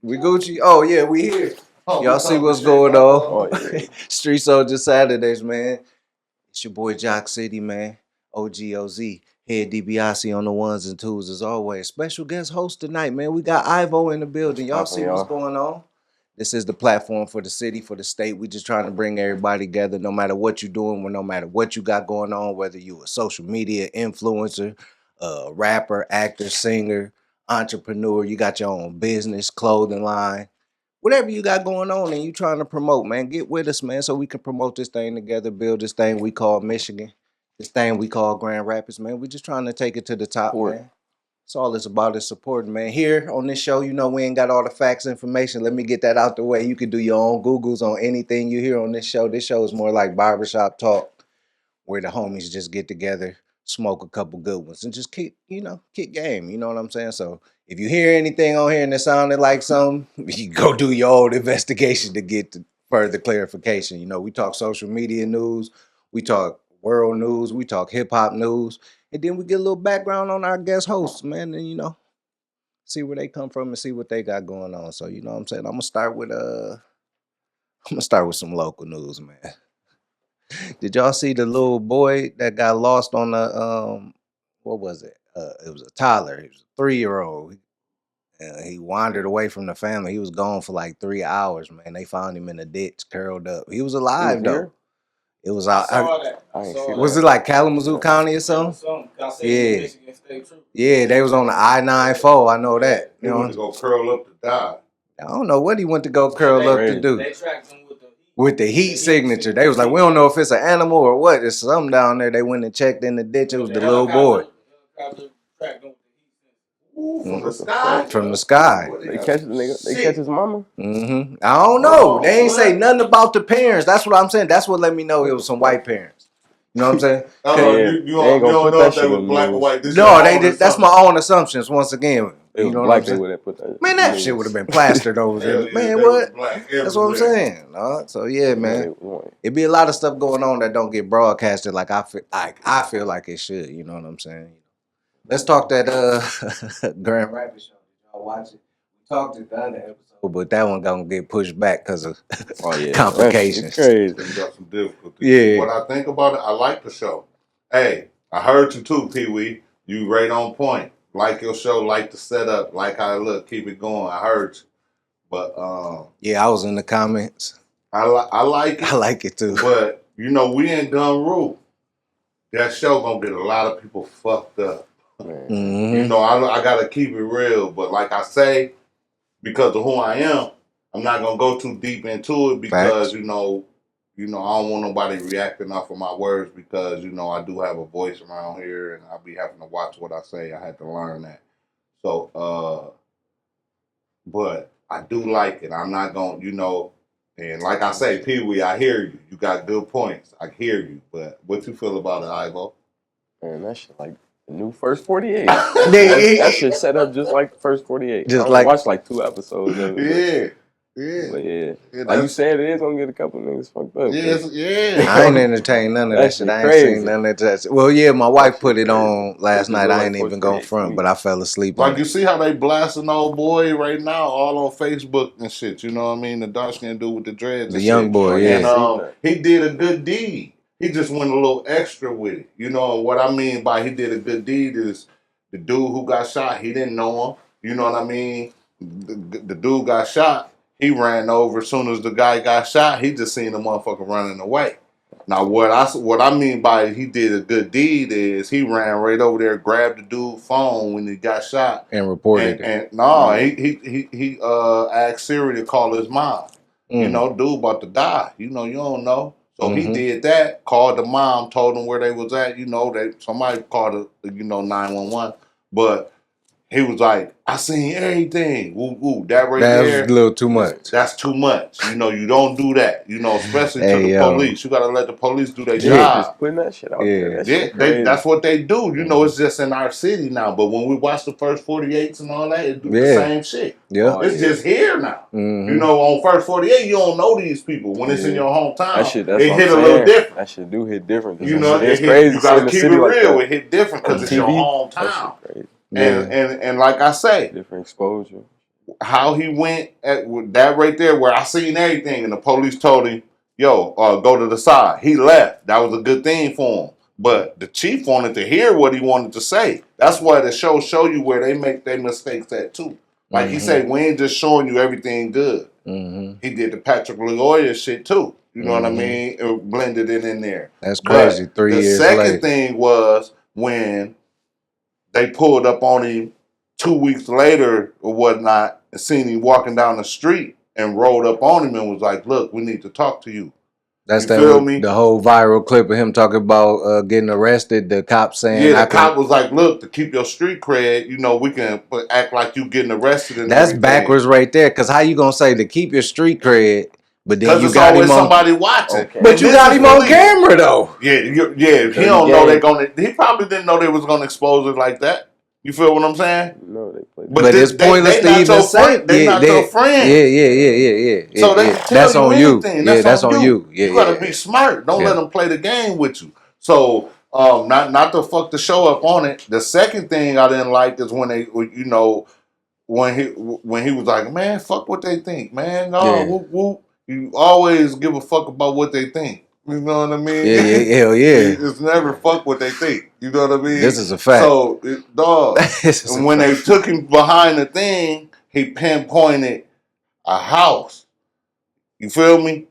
We Gucci? Oh yeah, we here. Y'all see what's going on? Street Soldier Saturdays, man. It's your boy Jock City, man. OGOZ. Head DiBiase on the ones and twos as always. Special guest host tonight, man. We got Ivo in the building. Y'all see what's going on? This is the platform for the city, for the state. We just trying to bring everybody together, no matter what you're doing, no matter what you got going on, whether you a social media influencer, rapper, actor, singer, entrepreneur, you got your own business, clothing line, whatever you got going on and you trying to promote, man, get with us, man, so we can promote this thing together, build this thing we call Michigan, this thing we call Grand Rapids, man. We just trying to take it to the top, man. That's all it's about is supporting, man. Here on this show, you know, we ain't got all the facts, information. Let me get that out the way. You can do your own Googles on anything you hear on this show. This show is more like barbershop talk, where the homies just get together, smoke a couple good ones, and just kick game. You know what I'm saying? So if you hear anything on here and it sounded like something, you go do your own investigation to get to further clarification. You know, we talk social media news, we talk world news, we talk hip hop news, and then we get a little background on our guest hosts, man, and you know, see where they come from and see what they got going on. So you know what I'm saying? I'm gonna start with some local news, man. Did y'all see the little boy that got lost on the what was it? It was a toddler. He was a 3-year-old. He wandered away from the family. He was gone for like 3 hours, man. They found him in a ditch, curled up. He was alive though. It was out. Was it like Kalamazoo County or something? Yeah. Yeah, they was on the I-94. I know that. He went to go curl up to die. I don't know what he went to go curl up to do. They tracked him with the heat signature. They was like, we don't know if it's an animal or what. There's something down there. They went and checked in the ditch. It was the little boy. From the sky? From the sky. They catch the nigga. They catch his mama. Mm-hmm. I don't know. They ain't say nothing about the parents. That's what I'm saying. That's what let me know it was some white parents. You know what I'm saying? You don't know if they was black or white. No, they did. That's my own assumptions. Once again, you know what I'm saying? Put that. Man, that shit would have been plastered over there. Man, what? That's what I'm saying. So yeah, man, it be a lot of stuff going on that don't get broadcasted like I feel like it should. You know what I'm saying? Let's talk that Grand Rapids show. Did y'all watch it? We talked it the other episode, but that one gonna get pushed back because of complications. Crazy. Got some difficulties. Yeah. What I think about it, I like the show. Hey, I heard you too, Pee Wee. You right on point. Like your show, like the setup, like how it look. Keep it going. I heard you. But yeah, I was in the comments. I like it. I like it too. But you know, we in Gun Rule. That show gonna get a lot of people fucked up. Mm-hmm. You know, I gotta keep it real. But like I say, because of who I am, I'm not gonna go too deep into it because you know, I don't want nobody reacting off of my words because you know I do have a voice around here and I'll be having to watch what I say. I had to learn that. So, but I do like it. I'm not gonna, you know, and like I say, Pee Wee, I hear you. You got good points. I hear you. But what you feel about it, Ivo? Man, that shit like the new First 48. That shit set up just like the First 48. Just I watched like 2 episodes of it. Yeah. Yeah. But Yeah, like you said, it is gonna get a couple niggas fucked up. yeah. I ain't entertained none of that shit. I ain't seen none of that shit. Well, yeah, my wife put it on last night. I ain't even going front, but I fell asleep on Like, you see how they blasting old boy right now, all on Facebook and shit. You know what I mean? The dark skinned dude with the dreads. The young boy, And he did a good deed. He just went a little extra with it. You know what I mean by he did a good deed is the dude who got shot. He didn't know him. You know what I mean? The dude got shot. He ran over as soon as the guy got shot. He just seen the motherfucker running away. Now, what I mean by he did a good deed is he ran right over there, grabbed the dude's phone when he got shot, and reported it. And no, he asked Siri to call his mom. You know, dude about to die. You know, you don't know. So he did that. Called the mom, told them where they was at. You know, somebody called 911, but he was like, I seen everything. Woo, woo. That right there. That's a little too much. That's too much. You know, you don't do that. You know, especially to the police. You got to let the police do their job. Just putting that shit out there. That's what they do. You know, it's just in our city now. But when we watch the first 48s and all that, it do the same shit. Yeah. It's just here now. You know, on first 48, you don't know these people. When it's in your hometown, it hit a little different. That shit do hit different. You know, it's crazy. You got to keep it real. Like it hit different because it's your hometown. And like I say, different exposure. How he went at that right there, where I seen everything, and the police told him, "Yo, go to the side." He left. That was a good thing for him. But the chief wanted to hear what he wanted to say. That's why the show you where they make their mistakes at too. Like he said, we ain't just showing you everything good. He did the Patrick Lawyer shit too. You know what I mean? It blended it in there. That's crazy. But 3 years later. The second thing was when they pulled up on him 2 weeks later or whatnot and seen him walking down the street and rolled up on him and was like, look, we need to talk to you. That's the whole viral clip of him talking about getting arrested. The cop saying, yeah, the cop was like, look, to keep your street cred, you know, we can act like you getting arrested. And that's backwards right there. Because how you going to say to keep your street cred, but then you it's got always him on somebody watching. Okay. But you got him on camera though. Yeah. He don't know they're gonna. He probably didn't know they was gonna expose it like that. You feel what I'm saying? No, they play. But it's pointless to even say. They're not your friend. Yeah. So they can tell that's you on anything. you. That's on you. You gotta be smart. Don't let them play the game with you. So not to fuck the show up on it. The second thing I didn't like is when they, you know, when he was like, man, fuck what they think, man. No, whoop whoop. You always give a fuck about what they think. You know what I mean? Yeah, hell yeah. It's never fuck what they think. You know what I mean? This is a fact. So, dog, and when they took him behind the thing, he pinpointed a house. You feel me?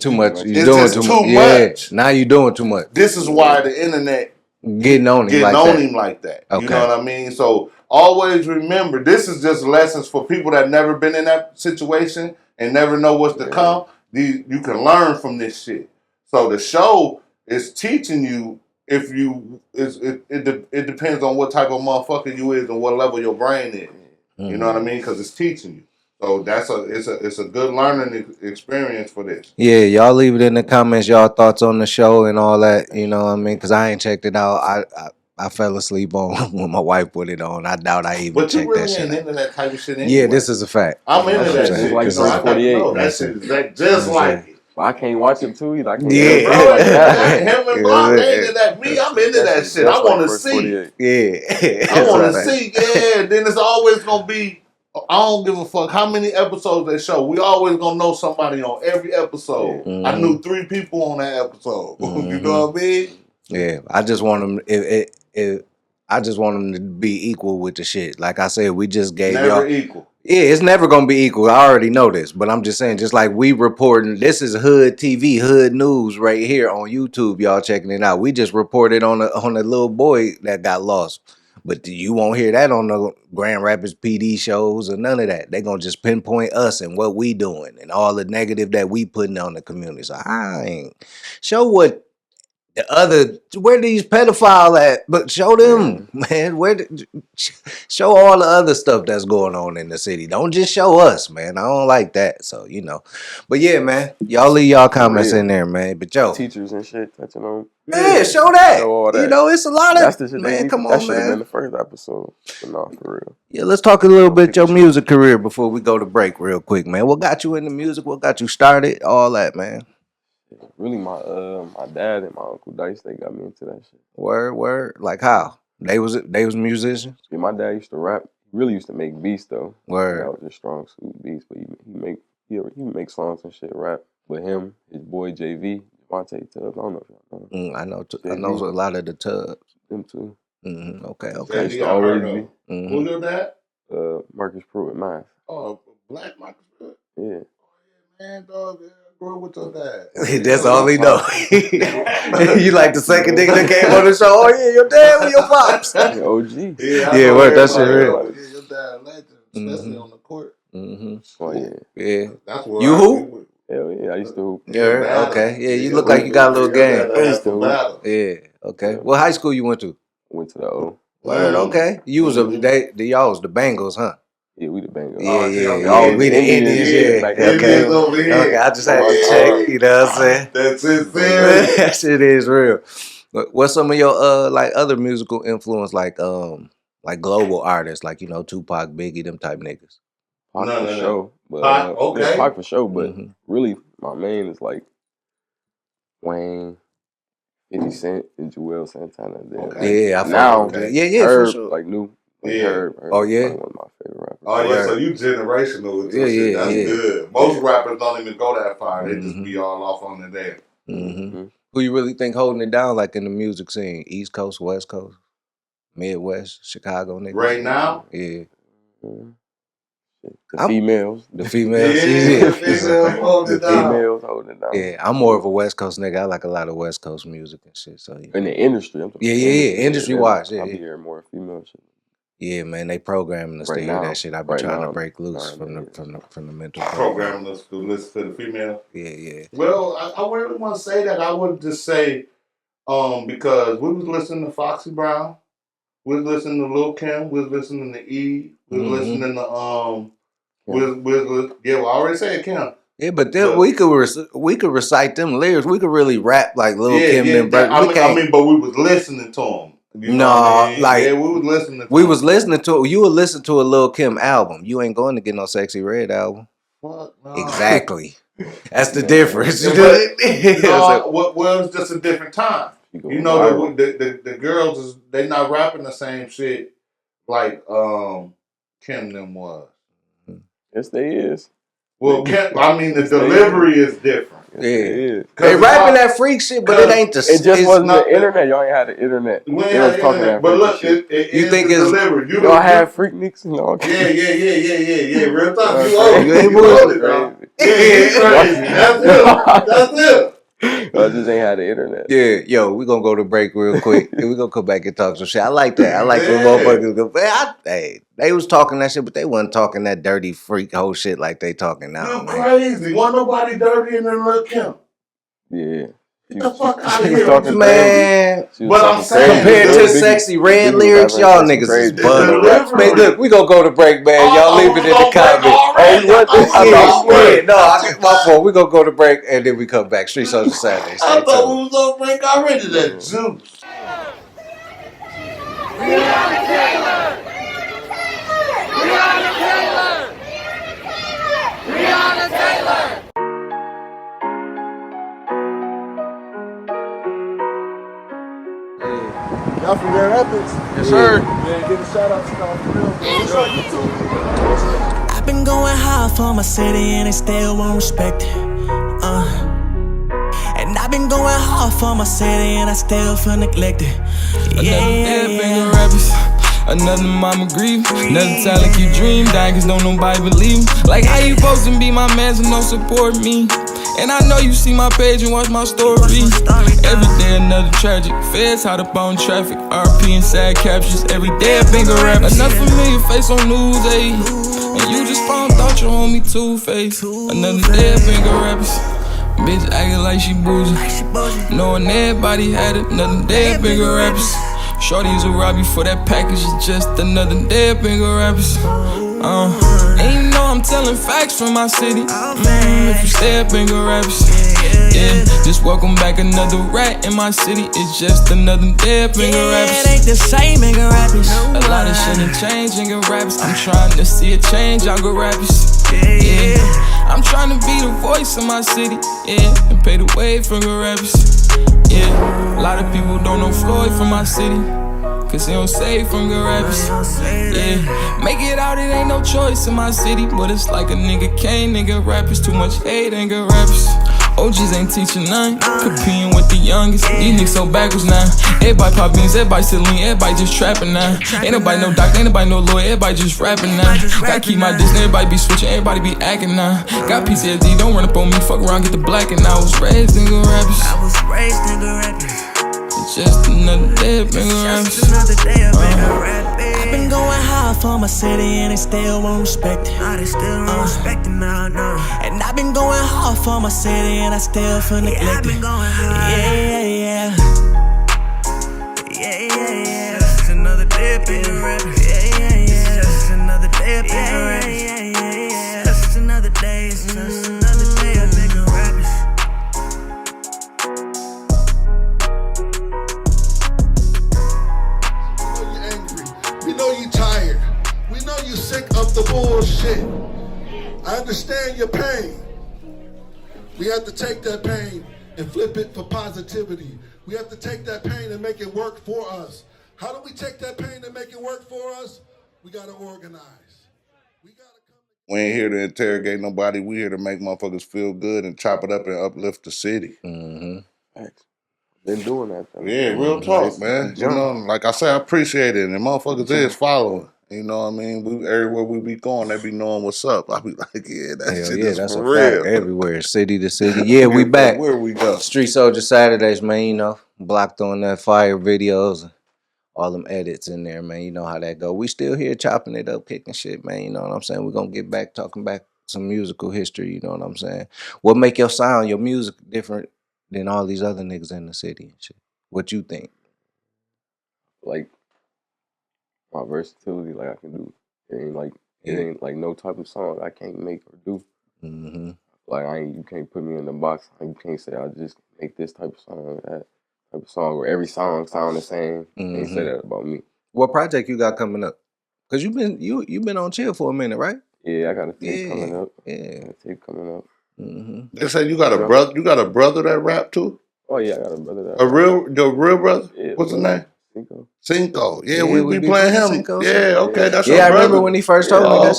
Too much. You're doing too much. Now you're doing too much. This is why the internet getting on him like that. Okay. You know what I mean? So always remember, this is just lessons for people that never been in that situation and never know what's to come. You can learn from this shit. So the show is teaching you if you it depends on what type of motherfucker you is and what level your brain is. You know what I mean? Because it's teaching you. So it's a good learning experience for this. Yeah, y'all leave it in the comments, y'all thoughts on the show and all that. You know what I mean? Because I ain't checked it out. I fell asleep on when my wife put it on. I doubt I even checked that shit. But you really ain't into that type of shit anyway. Yeah, this is a fact. I'm into that shit. Like I 48. that shit is just like it. Well, I can't watch it too. Like, bro, him and Block, they into that. Me, I'm into that shit. I want to see. Yeah. I want to see. Yeah. Then it's always going to be, I don't give a fuck how many episodes they show. We always going to know somebody on every episode. I knew 3 people on that episode. You know what I mean? Yeah. I just want them, I just want them to be equal with the shit. Like I said, we just gave y'all. Never equal. Yeah, it's never gonna be equal. I already know this, but I'm just saying, just like we reporting, this is Hood TV, Hood News right here on YouTube. Y'all checking it out. We just reported on a little boy that got lost, but you won't hear that on the Grand Rapids PD shows or none of that. They gonna just pinpoint us and what we doing and all the negative that we putting on the community. So I ain't show what where these pedophile at? But show them, man. Show all the other stuff that's going on in the city. Don't just show us, man. I don't like that. So but yeah, man. Y'all leave y'all comments in there, man. But teachers and shit touching on. Yeah, show that. Show all that. It's a lot of that's the shit. Man, come on, that should man. have been the first episode. But no, for real. Yeah, let's talk a little bit your music career before we go to break, real quick, man. What got you into music? What got you started? All that, man. Really, my dad and my uncle Dice, they got me into that shit. Word. Like how? They was musicians? Yeah, my dad used to rap. He really used to make beats though. Word. That was just strong suit beats, but he make songs and shit, rap. With him, his boy JV, Monte Tubbs. I don't know if y'all know. I know a lot of the Tubbs. Them too. Okay. Used to always be. Who's your dad? Marcus Pruitt, Math. Oh, Black Marcus Pruitt? Yeah. Man, dog, grew up with your dad. That's all he know. You like the second nigga that came on the show? Oh yeah, your dad with your pops. OG. Yeah, what that shit real. Yeah, your dad legend, especially on the court. Oh yeah. That's where you hoop? Hell yeah, I used to hoop. Yeah, okay. Yeah, you look like you got a little game. I used to hoop. Yeah, okay. What high school you went to? Went to the O. Word, okay. You was y'all was the Bengals, huh? Yeah, we the Bengals. Yeah. We the Indians, yeah. Okay, I just had to check, you know what I'm saying? That's it, serious. That shit is real. What's some of your like other musical influence, like global artists, like Tupac, Biggie, them type niggas? Pac for sure. But, okay. Pac for sure, but really my main is like Wayne, 50 Cent, and Joel Santana. Okay. Yeah, I now. Yeah, Herb, for sure. Like new. Yeah. Oh yeah. One of my favorite rappers. Oh yeah, so you generational with your shit. That's good. Most rappers don't even go that far. They just be all off on the day. Who you really think holding it down, like in the music scene? East Coast, West Coast, Midwest, Chicago niggas? Right now? Yeah. The females. The females. Yeah, the females holding it down. Females holding it down. Yeah, I'm more of a West Coast nigga. I like a lot of West Coast music and shit. So in the industry, I'm talking industry wise. Yeah, I be hearing more female shit. Yeah, man, they programming us to hear that shit. I be trying to break loose from the mental programming us to listen to the female. Yeah. Well, I really want to say that. I would just say, because we was listening to Foxy Brown, we was listening to Lil' Kim, we was listening to Eve, we was listening to I already said Kim. Yeah, but then we could recite them lyrics. We could really rap like Lil' Kim. I mean, but we was listening to them. We was listening to. We was listening to. You would listen to a Lil' Kim album. You ain't going to get no Sexy Red album. What? No. Exactly. That's the difference. Well, it's just a different time. The girls they not rapping the same shit like Kim them was. Yes, they is. Well, the delivery is different. Yeah, they rapping that freak shit, but it ain't the. It just wasn't the internet. Y'all ain't had the internet. We ain't had the internet. But look, you think it's delivered? Y'all had freak nicks and y'all. Yeah. Real talk. You ain't bullshit, bro. Yeah, that's it. I just ain't had the internet. Yeah, yo, we gonna go to break real quick. And we gonna come back and talk some shit. I like that. I like when motherfuckers go. Man, they was talking that shit, but they wasn't talking that dirty freak whole shit like they talking now. You crazy? Wasn't nobody dirty in there like him? Yeah. Get the fuck out of here, man. But I'm saying, compared to Sexy Red lyrics, y'all niggas is bugging. Man, look, we gonna go to break, man. Y'all leave it in the comments. I get my phone. We gonna go to break and then we come back. Street Social Saturdays. I thought we was on break already. That juice. Y'all from Grand Rapids? Yes, sir. Yeah, give a shout out to y'all for real. What's on YouTube? I've been going hard for my city and they still won't respect it. And I've been going hard for my city and I still feel neglected. Another rappers, another mama grief, another talent keep dream dying cause don't nobody believe him. Like how you supposed to be my man and don't support me? And I know you see my page and watch my story. Every day another tragic. Feds hot up on traffic. RP and sad captions. Every day a bigger rap. Another familiar face on news, ayy. And you just found out your homie Two-Face. Another day a bigger rappers. Bitch acting like she bougie. Knowing everybody had another day of bigger rappers. Shorty's a rob you for that package, it's just another day of bigger rappers. And you know I'm telling facts from my city. If you stay up bigger rappers. Yeah, just welcome back another rat in my city. It's just another day of bigger rappers. It ain't the same nigga rappers. A lot of shit ain't changed, nigga rappers. I'm trying to see a change, y'all go rappers. Yeah, I'm trying to be the voice of my city. Yeah, and pay the way for the rappers. Yeah, a lot of people don't know Floyd from my city, cause he don't save from good rappers. Yeah, make it out, it ain't no choice in my city. But it's like a nigga can't, nigga rappers. Too much hate, ain't good rappers. OGs ain't teaching none, competing with the youngest. These niggas so backwards now. Everybody pop beans, everybody still lean, everybody just trapping now. Ain't nobody no doctor, ain't nobody no lawyer, everybody just rapping now. Gotta keep my distance, everybody be switching, everybody be acting now. Got PTSD, don't run up on me, fuck around, get the black. And I was raised nigga rappers. It's just another day of bigger rappers. I've been going hard for my city and they still won't respect it. And I've been going hard for my city and I still feel neglected. Yeah. This is another day of bigger rappers. This is another day of bigger rappers. This is another day, it's just another day of bigger rappers. We know you tired. We know you sick of the bullshit. I understand your pain. We have to take that pain and flip it for positivity. We have to take that pain and make it work for us. How do we take that pain and make it work for us? We gotta organize. We ain't here to interrogate nobody. We here to make motherfuckers feel good and chop it up and uplift the city. Thanks. Been doing that though. Yeah, real talk, man. You know, like I said, I appreciate it. And motherfuckers is following. You know what I mean? Everywhere we be going, they be knowing what's up. I be like, yeah, that shit is that's for a real. fact. Everywhere, city to city. Yeah, we back. Where we go? Street Soldier Saturdays, man. You know, blocked on that fire videos, all them edits in there, man. You know how that go. We still here chopping it up, kicking shit, man. You know what I'm saying? We're gonna get back talking back some musical history. You know what I'm saying? What make your sound, your music different than all these other niggas in the city and shit? What you think? Like my versatility, like I can do. It ain't like no type of song I can't make or do. Like you can't put me in the box. You can't say I just make this type of song or that type of song where every song sound the same. You can't say that about me. What project you got coming up? Cause you been on chill for a minute, right? Yeah, I got a tape coming up. Yeah, got a tape coming up. They say you got a brother. You got a brother that rap too. Oh yeah, I got a brother that. The real brother. Yeah, what's his name? Cinco. Yeah, we be playing him. Cinco, yeah, okay, that's your I brother. remember when he first told me that.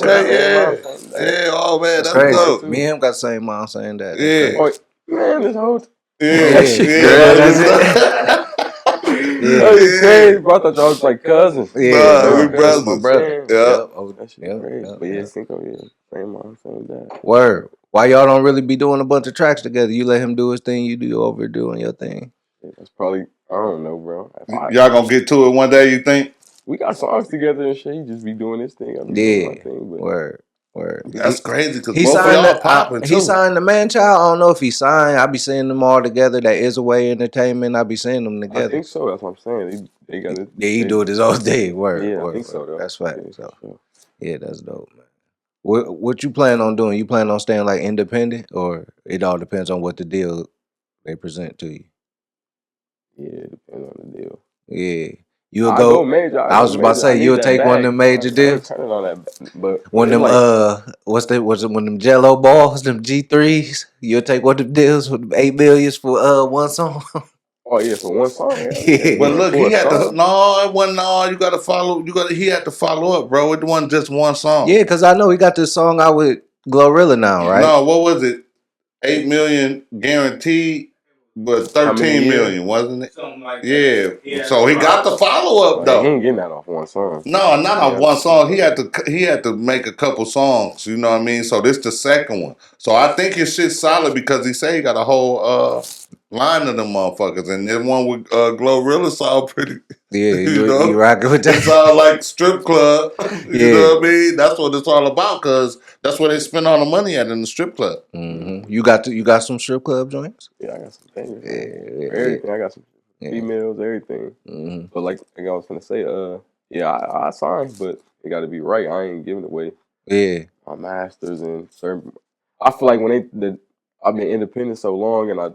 Yeah, oh man, that's crazy. dope. Me and him got the same mom saying that. Yeah. Oh, man, this whole that's crazy. Bro, I thought y'all was like cousins. Yeah, we brothers. My brother. That shit crazy. But yeah, Cinco, same mom, same dad. Word. Why y'all don't really be doing a bunch of tracks together? You let him do his thing, you do over doing your thing. Yeah, that's probably, I don't know, bro. Y'all gonna get to it one day, you think? We got songs together and shit. He just be doing his thing. I be doing my thing. But Word. That's crazy because he both signed of y'all popping too. He signed the Man Child. I don't know if he signed. I be seeing them all together. That Is Away Entertainment. I be seeing them together. I think so. That's what I'm saying. They got it. Yeah, he do it his own day. Word. Yeah, word, I think so. Though. That's right. Yeah, so, yeah, that's dope, man. What you plan on doing? You plan on staying like independent, or it all depends on what the deal they present to you? Yeah, it depends on the deal. Yeah. You'll go major. I was about to say you'll take one of them major deals. Turning on that, but one of them one of them Jello balls, them G3s. You'll take one of them deals with 8 million for one song. Oh yeah, for one song. Yeah. But look, he had to. No, it wasn't. No, you got to follow. He had to follow up, bro. It wasn't just one song. Yeah, because I know he got this song out with Glorilla now, right? No, what was it? 8 million guaranteed. But 13 million, wasn't it? Something like that. Yeah. So he got the follow up though. He ain't getting that off one song. No, not off one song. He had to make a couple songs. You know what I mean? So this the second one. So I think his shit's solid because he said he got a whole line of them motherfuckers, and then one with Glorilla sound pretty. Yeah, You know, you rocking with it's that? all like strip club. You Yeah. know what I mean? That's what it's all about, because that's where they spend all the money at, in the strip club. Mm-hmm. You got some strip club joints? Yeah, I got some things. Yeah, Everything. I got some yeah. females, everything. Mm-hmm. But like I was gonna say, yeah, I signed, but it got to be right. I ain't giving away Yeah. my masters and certain. I feel like when I've been independent so long, and I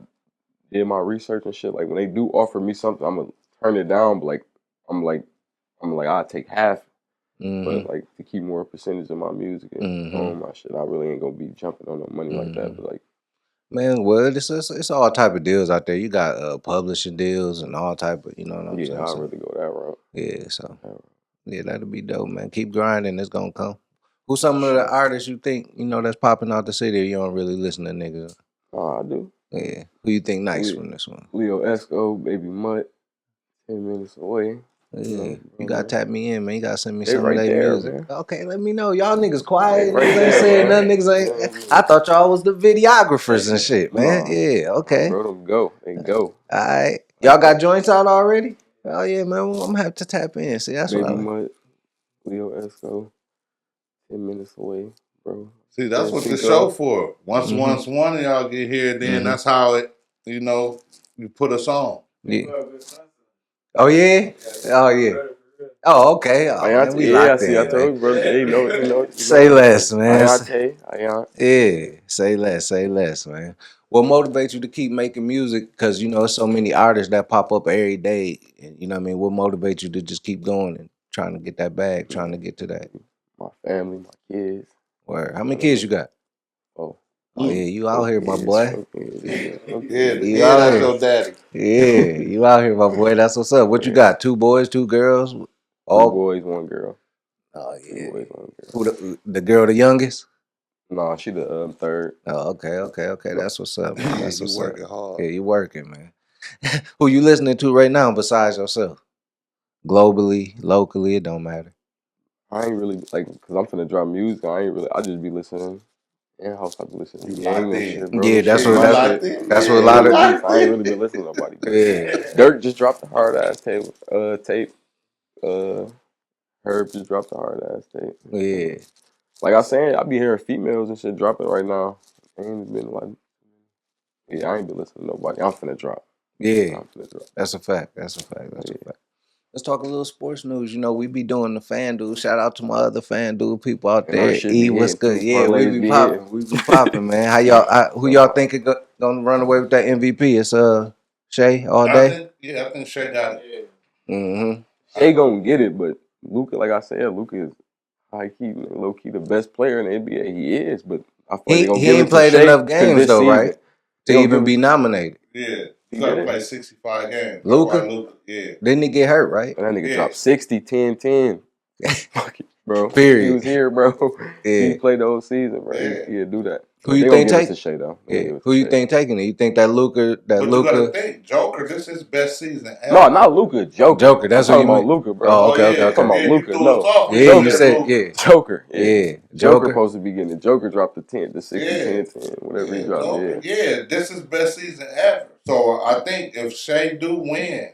did my research and shit. Like when they do offer me something, I'm gonna turn it down. But I'm like, I'll take half. Mm-hmm. But like to keep more percentage of my music and own my shit, I really ain't gonna be jumping on no money like that. But like, man, well, it's all type of deals out there. You got publishing deals and all type of, you know what I'm saying? yeah, I'll So, really go that route. yeah, so yeah, that'll be dope, man. Keep grinding, it's gonna come. Who's some of the artists you think, you know, that's popping out the city you don't really listen to niggas? Oh, I do. Yeah. Who you think nice from this one? Leo Esco, Baby Mutt, 10 minutes away. Yeah, you gotta tap me in, man. You gotta send me They some right of their there, music. man. Okay, let me know. Y'all niggas quiet. Right Niggas ain't there, saying man. nothing. Niggas ain't. I thought y'all was the videographers and shit, man. Nah. Yeah, okay. Bro, them go. They go. All right. Y'all got joints out already? Oh yeah, man. Well, I'm gonna have to tap in. See, that's what I Baby like. Mutt, Leo Esco, 10 minutes away, bro. See, that's Yeah, what the Cinco. show for. Once one of y'all get here, then that's how it, you know, you put us on. Yeah. Oh yeah. Oh yeah. Oh okay. Oh man, we yeah, locked see, I in. told Man. you, bro. Hey, you know. Say less, man. Ayante. Yeah, say less, man. What motivates you to keep making music? Because you know, so many artists that pop up every day. And, you know what I mean? What motivates you to just keep going and trying to get that bag, trying to get to that? My family, my kids. Where? How many kids you got? Oh. Oh yeah, you out here, my boy. You out That's here. your daddy. Yeah, you out here, my boy. That's what's up. What you got? 2 boys, 2 girls? 2 All. boys, 1 girl. Oh 2 yeah. boys, 1 girl. Who the girl, the youngest? Nah, she the third. Oh, okay. That's what's up, man. That's You what's working up. hard. Yeah, you working, man. Who you listening to right now besides yourself? Globally, locally, it don't matter. I ain't really like, cause I'm finna drop music. I just be listening. In house, I be listening to gang and shit, bro. Yeah, that's what That's what a lot of I ain't really been listening to nobody. yeah. Dirk just dropped a hard ass tape. Herb just dropped a hard ass tape. Yeah. Like I was saying, I be hearing females and shit dropping right now. Ain't been like, yeah, I ain't been listening to nobody. I'm finna drop. Yeah. I'm finna drop. That's a fact. That's a fact. Let's talk a little sports news. You know, we be doing the fan dude. Shout out to my other fan dude people out And our there. shit E, be what's hitting, good? too. Yeah, we Parlays be be popping. hitting. We be popping, man. How y'all? Who y'all think is gonna run away with that MVP? It's Shay all day. I think Shay got it. Mm-hmm. They gonna get it, but Luka, like I said, Luka is high key, low key the best player in the NBA. He is, but I feel like they gonna He give it ain't to played Shea enough games this though, season. right? To even be nominated. Yeah. He You gotta did it? play 65 games. Luka? Yeah. Didn't he get hurt, right? And that nigga dropped 60, 10, 10. Fuck it, bro. Period. He was here, bro. Yeah. He played the whole season, bro. Yeah. He'd do that. Who But you they think gonna give take? it to Shea though. Yeah. Who you think taking it? You think that Luka? But you gotta think, Joker, this is his best season ever. No, not Luka. Joker. Joker. That's I'm what you talking mean. about Luka, bro. Oh, okay. I'm talking about Luka. No. Yeah, you said yeah. Joker. Yeah. Joker Joker. supposed to be getting it. Joker dropped the 10, the 60, 10, 10, whatever he dropped. Joker, this is best season ever. So I think if Shea win,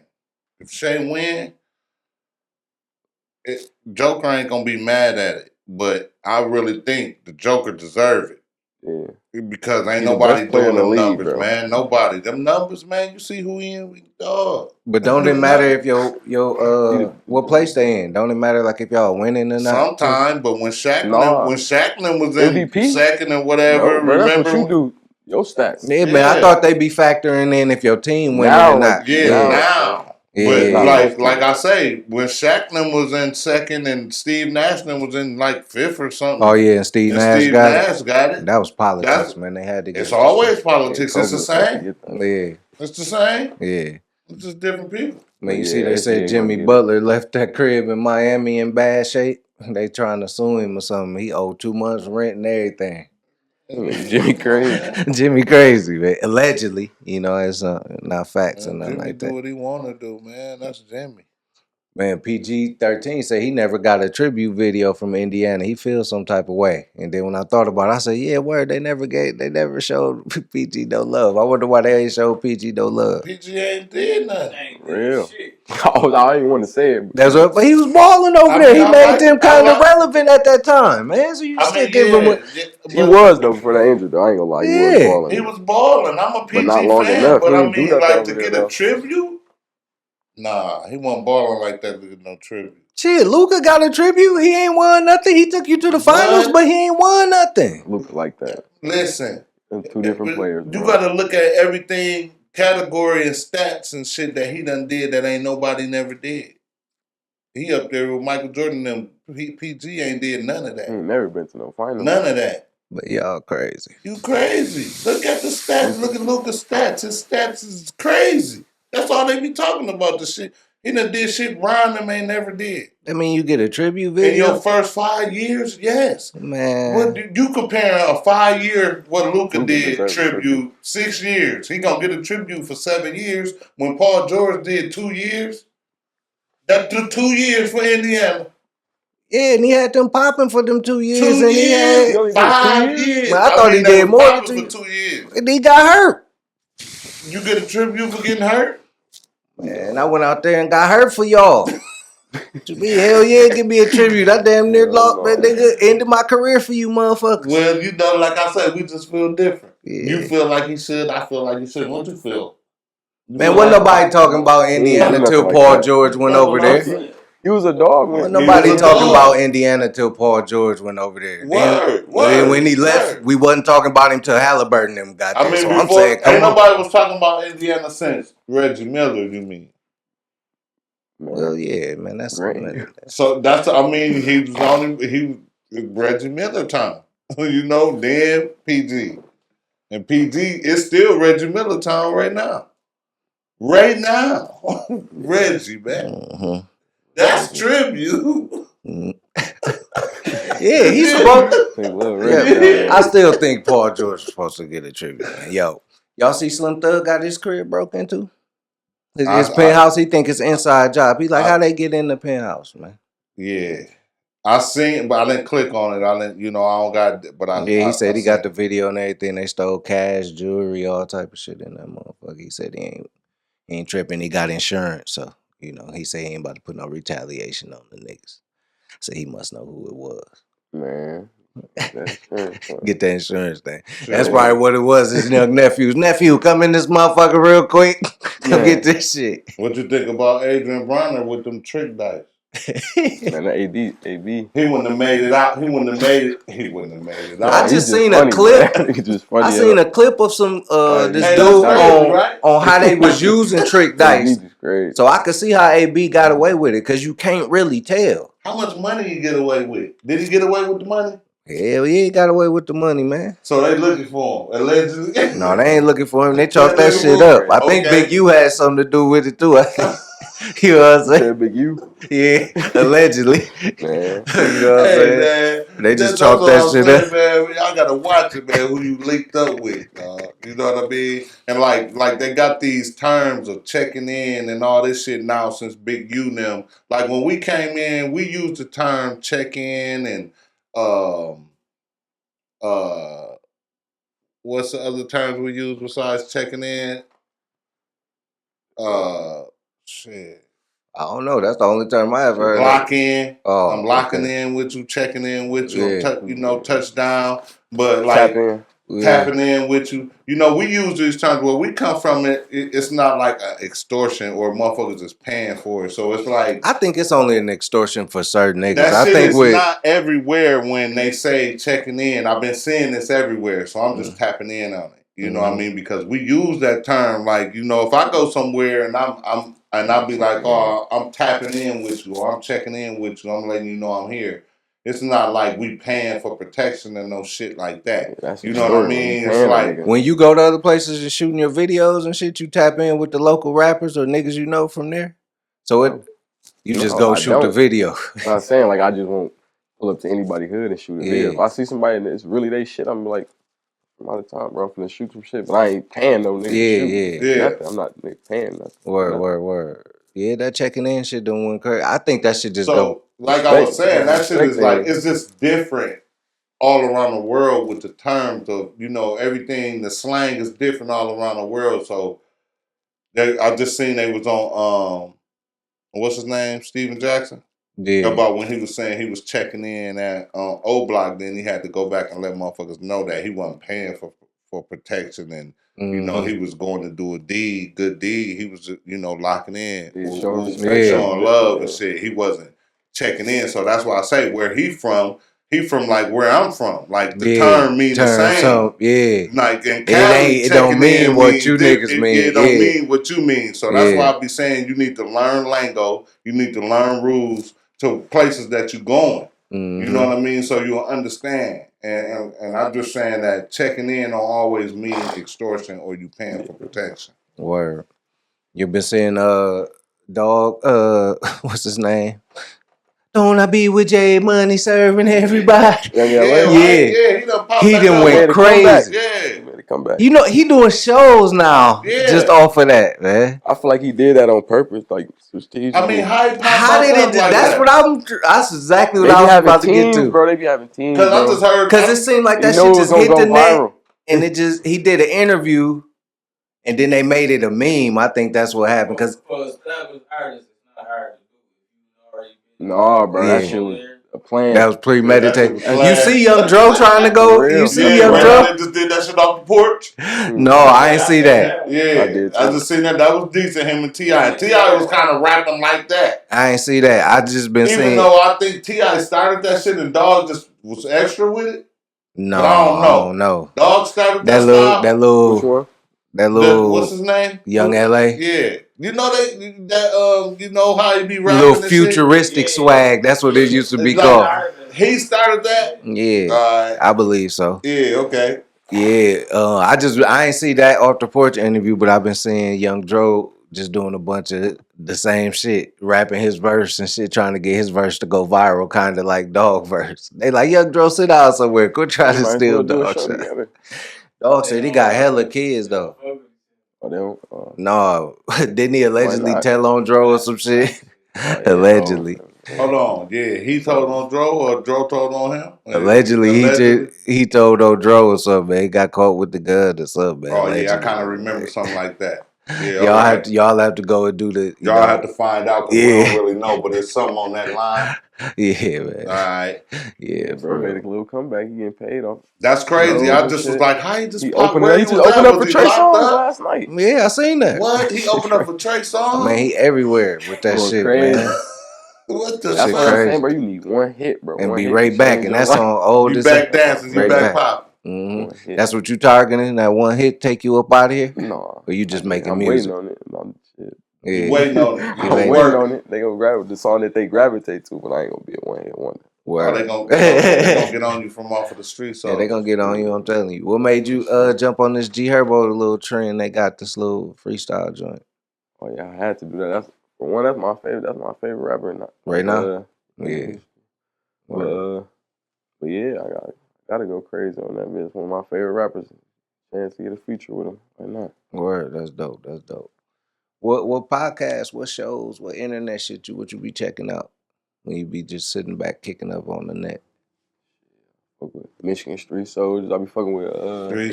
Joker ain't gonna be mad at it. But I really think the Joker deserve it. Yeah. Because ain't He the nobody best player doing in the them league, numbers, bro. man. Nobody. Them numbers, man, you see who he in, dog. But don't it matter if your what place they in? Don't it matter like if y'all winning or not? Sometime, but when Shaq was in MVP? second and whatever, No, bro, remember? that's what you do. Your stats. Yeah, man. I thought they be factoring in if your team winning Now, or not. Now. Yeah, But like I say, when Shackman was in second and Steve Nashman was in like fifth or something. Oh yeah, and Steve Nash got it. That was politics, man. They had to get it's always politics. Yeah, it's the same. Yeah. It's the same. Yeah. It's just different people. Man, you see they said Jimmy Butler left that crib in Miami in bad shape. They trying to sue him or something. He owed 2 months rent and everything. Jimmy crazy. Jimmy crazy, man. Allegedly, you know, it's not facts or nothing Jimmy like do that. what he want to do, man. That's Jimmy. Man, PG-13 said he never got a tribute video from Indiana. He feels some type of way. And then when I thought about it, I said, yeah, word, they never showed PG no love. I wonder why they ain't showed PG no love. PG ain't did nothing. Real. Oh, I didn't want to say it. That's what, but he was balling over there. He made them kind of relevant at that time, man. So you still give him He was though before that injury though. I ain't gonna lie, he was balling. He was balling. I'm a PG not long fan, enough. but He I didn't do mean, nothing like over to there, get though. a tribute. Nah, he wasn't balling like that to get no tribute. Shit, Luka got a tribute. He ain't won nothing. He took you to the finals, but he ain't won nothing. Luka like that. Listen, Them two different players. You bro. got to look at everything, category and stats and shit that he done did that ain't nobody never did. He up there with Michael Jordan. Them PG ain't did none of that. He ain't never been to no finals. None of that. But y'all crazy. You crazy. Look at the stats. Look at Luka's stats. His stats is crazy. That's all they be talking about, the shit. He done did shit Ron them ain't never did. I mean, you get a tribute video? In your first 5 years, yes. Man. What you comparing a 5 year what Luka did tribute 6 years? He gonna get a tribute for 7 years when Paul George did 2 years. That took 2 years for Indiana. Yeah, and he had them popping for them 2 years. 2 and years, he had 5 years. Man, I thought he did more than 2 for years. 2 years. And he got hurt. You get a tribute for getting hurt? Man, I went out there and got hurt for y'all. To me, hell yeah, give me a tribute. I damn near lost, man, nigga, ended my career for you motherfuckers. Well, you know, like I said, we just feel different. Yeah. You feel like he should. I feel like he should. What you feel? Man, wasn't nobody talking about Indiana till Paul George went over there. He was a dog. Wasn't nobody talking about Indiana till Paul George went over there. Word. When he left, we wasn't talking about him till Halliburton and them got there. I mean, so before, I'm saying, ain't nobody was talking about Indiana since Reggie Miller, you mean? Well, yeah, man, that's great. So that's, I mean, he was Reggie Miller time. You know, then PG. And PG is still Reggie Miller time right now. Right now. Reggie, man. Mm-hmm. That's tribute. Yeah, he's supposed to. Yeah, I still think Paul George is supposed to get a tribute, man. Yo, y'all see Slim Thug got his crib broke into? His penthouse, he think it's inside job. He like, how they get in the penthouse, man? Yeah. I seen, but I didn't click on it. I don't got, but he said he got the video and everything. They stole cash, jewelry, all type of shit in that motherfucker. He said he ain't tripping. He got insurance, so he said he ain't about to put no retaliation on the niggas. So he must know who it was. Man, get that insurance thing. That's probably what it was. His young nephew, come in this motherfucker real quick. Come get this shit. What you think about Adrian Bronner with them trick dice? Man, AB. He wouldn't have made it out. He wouldn't have made it out. I just seen a clip. I seen a clip of some this dude on how they was using trick dice. So I could see how AB got away with it because you can't really tell. How much money he get away with? Did he get away with the money? Hell yeah, he got away with the money, man. So they looking for him, allegedly? No, they ain't looking for him. They chalked that shit up. I think Big U had something to do with it too. You know what I'm saying? Big U? Yeah, allegedly. Man. You know what I'm saying? Man, they just chalked that shit up. Man, y'all gotta watch it, man, who you linked up with. You know what I mean? And like they got these terms of checking in and all this shit now since Big U and them. Like when we came in, we used the term check in and what's the other terms we use besides checking in? Shit. I don't know. That's the only term I ever heard. Lock in. Oh, I'm locking in with you, checking in with you. Touchdown. But like tapping in with you. You know, we use these terms where we come from. It's not like an extortion or motherfuckers is paying for it. So it's like I think it's only an extortion for certain niggas. That shit is not everywhere when they say checking in. I've been seeing this everywhere, so I'm just tapping in on it. You know what I mean? Because we use that term like, if I go somewhere and I'll be like, oh, I'm tapping in with you or I'm checking in with you, I'm letting you know I'm here. It's not like we paying for protection and no shit like that. You know what I mean? It's like when you go to other places and shooting your videos and shit, you tap in with the local rappers or niggas you know from there. So you just go shoot the video. I'm not saying like I just won't pull up to anybody's hood and shoot a video. If I see somebody and it's really they shit, I'm like, I'm out of time, bro. I'm finna shoot some shit, but I ain't paying no nigga to shoot. Yeah. Nothing. I'm not paying nothing. Word. Yeah, that checking in shit done went crazy. I think that should just go. So, like I was saying, that shit is like, it's just different all around the world with the terms of, you know, everything, the slang is different all around the world. So, I just seen they was on, what's his name? Steven Jackson? Yeah. About when he was saying he was checking in at O Block, then he had to go back and let motherfuckers know that he wasn't paying for protection and, you know, he was going to do a good deed. He was, you know, locking in, showing love and shit. He wasn't checking in. So that's why I say where he from like where I'm from. Like the term mean the same. So, yeah. Like in Cali, it don't mean what you niggas mean. It don't mean what you mean. So that's why I be saying you need to learn lingo. You need to learn rules to places that you're going. You know what I mean? So you'll understand. And I'm just saying that checking in don't always mean extortion or you paying for protection. Word. You've been seeing dog, what's his name? Don't I be with Jay Money serving everybody? He done went crazy. Yeah. Come back. You know, he doing shows now just off of that, man. I feel like he did that on purpose, like strategic. I mean, how did it? Like that's exactly what I was about to get to, bro. They be having teams, because I just heard, because it seemed like that shit just hit the net, and he did an interview, and then they made it a meme. I think that's what happened. Because for established artists, it's not hard to do. No, bro, that shit was a plan. That was premeditated. You see Young Dro trying to go? You see Young Dro? They just did that shit off the porch. No, I ain't see that. Yeah, I just seen that. That was decent. Him and T.I. T.I. was kind of rapping like that. I ain't see that. I just been seeing. Even though I think T.I. started that shit and Dog just was extra with it. No, I don't know. Dog started that little. What's his name? Young L.A. Yeah. You know you know how he be rapping. Little futuristic swag. That's what it used to be called. He started that? Yeah. I believe so. Yeah, okay. Yeah. I ain't see that off the porch interview, but I've been seeing Young Dro just doing a bunch of the same shit, rapping his verse and shit, trying to get his verse to go viral, kind of like Dog verse. They like, Young Dro, sit down somewhere. Quit trying to steal Dog shit. Dog said he got hella kids though. No, didn't he allegedly tell on Dro or some shit? Allegedly. Hold on, he told on Dro or Dro told on him? Allegedly. He told on Dro or something, man. He got caught with the gun or something, man. Oh, yeah, I kind of remember something like that. Yeah, y'all have to go and do the. Y'all have to find out because we don't really know, but there's something on that line. Yeah, man. All right. Yeah, bro. Made a little comeback. He getting paid off. That's crazy. I just was like, how he just opened up for Trey Songz last night. Yeah, I seen that. What? He opened up for Trey Songz? Man, he everywhere with that shit, man. What the shit? That's what I'm saying, bro. You need one hit, bro. And be right back. And that's on old. You back dancing. You back pop. Mm-hmm. That's what you targeting? That one hit take you up out of here? No. Or you just making Waiting music? on it. No, shit. Yeah. Waiting on it. I'm waiting on it. They gonna grab the song that they gravitate to, but I ain't gonna be a one hit wonder. Well, they gonna get on you from off of the street. So yeah, they gonna get on you. I'm telling you. What made you jump on this G Herbo little trend? They got this little freestyle joint. Oh yeah, I had to do that. That's my favorite. That's my favorite rapper right now. Yeah. But yeah, I gotta go crazy on that. It's one of my favorite rappers. Chance to get a feature with him right now. Word, that's dope. That's dope. What podcasts, what shows, what internet shit what you be checking out when you be just sitting back kicking up on the net? Fuck with Michigan Street Soldiers. I be fucking with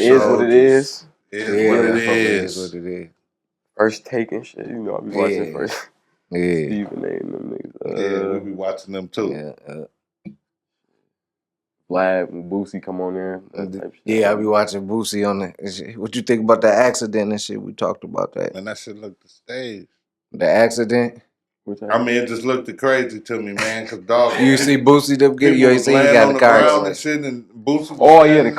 Is What It Is. Is What It Is. First Take and shit. You know, I be watching First. Yeah. Stephen A. and them niggas. Yeah, we be watching them too. Yeah. Vlad and Boosie come on there. Yeah, I be watching Boosie on that. What you think about that accident and shit? We talked about that. Man, that shit looked the stage. The accident? I mean, it just looked crazy to me, man. Cause dog, you see Boosie them get you ain't seen he got a car and shit, and Boosie. Oh yeah, the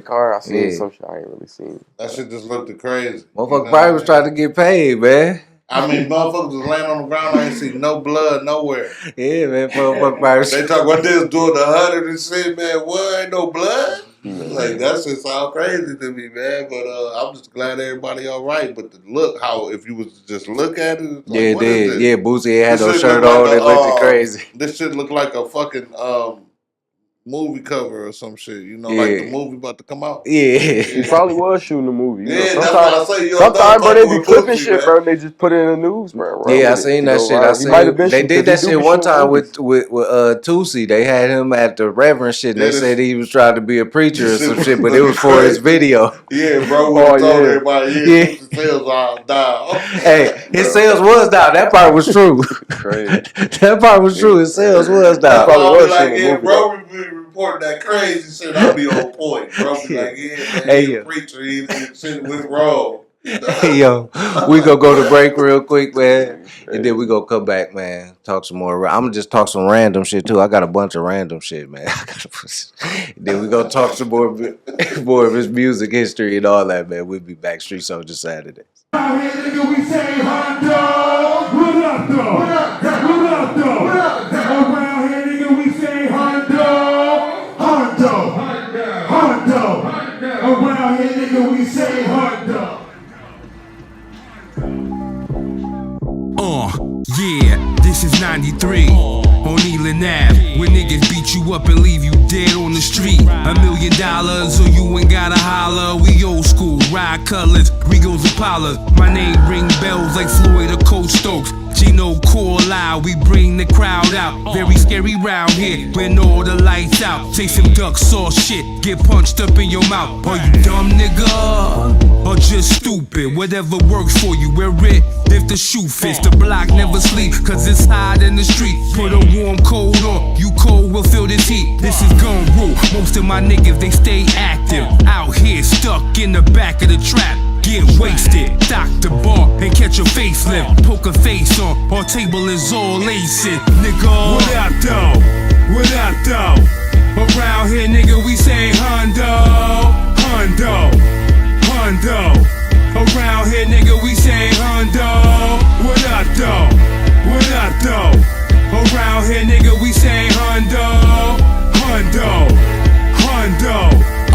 car. I seen some shit I ain't really seen. That shit just looked crazy. Motherfucker probably was trying to get paid, man. I mean, motherfuckers was laying on the ground. I ain't see no blood nowhere. Yeah, man. Motherfucker probably. They talk about this doing 100 and shit, man. What? Ain't no blood? Like, that shit sound crazy to me, man. But I'm just glad everybody all right. But the look, if you was to just look at it, like, yeah, it did. Yeah, Boosie had no shirt on. It looked crazy. This shit looked like a fucking movie cover or some shit. You know, like the movie about to come out. Yeah. He probably was shooting a movie. You know, Yeah, that's what I say. Sometimes, bro, they be clipping Boosie, shit, man. bro, and they just put it in the news, bro. Yeah, I seen that shit. I He might have seen been they did that shit one time with Tusi. They had him at the Reverend shit, and they said he was trying to be a preacher or some shit, but it was for his video. Yeah, bro. We told everybody, Tusi sales are down. Hey, his sales was down. That part was true. Crazy. That part was true. His sales was down. Probably was like, yeah, bro, we be reporting that crazy shit. I'll be on point, bro. Be like, yeah, man, he a preacher. He shit went wrong. Hey, yo, we gonna go to break real quick, man, and then we gonna come back, man. Talk some more. I'm gonna just talk some random shit too. I got a bunch of random shit, man. Then we gonna talk some more of his music history and all that, man. We'll be back. Street Soldier Saturdays. Around here, nigga, we say Hondo. What up, though? What up, though? Around here, nigga, we say Hondo. Around here, nigga, we say Hondo. Yeah, this is 93 on Elan Ave, where niggas beat you up and leave you dead on the street. $1 million or you ain't gotta holler. We old school, ride colors, Regals Impalas. My name ring bells like Floyd or Coach Stokes. Gino Core loud, we bring the crowd out. Very scary round here, when all the lights out. Take some duck sauce shit, get punched up in your mouth. Are you dumb, nigga? Or just stupid? Whatever works for you, wear it if the shoe fits. The block never sleep, cause it's hot in the street. Put a warm coat on, you cold will feel this heat. This is gun rule, most of my niggas, they stay active. Out here, stuck in the back of the trap. Get wasted, dock the bar and catch a facelift. Poke a face on, our table is all aces. Nigga, what up though? What up though? Around here, nigga, we say Hondo. Around here, nigga, we say Hondo. What up though? What up though? Around here, nigga, we say Hondo.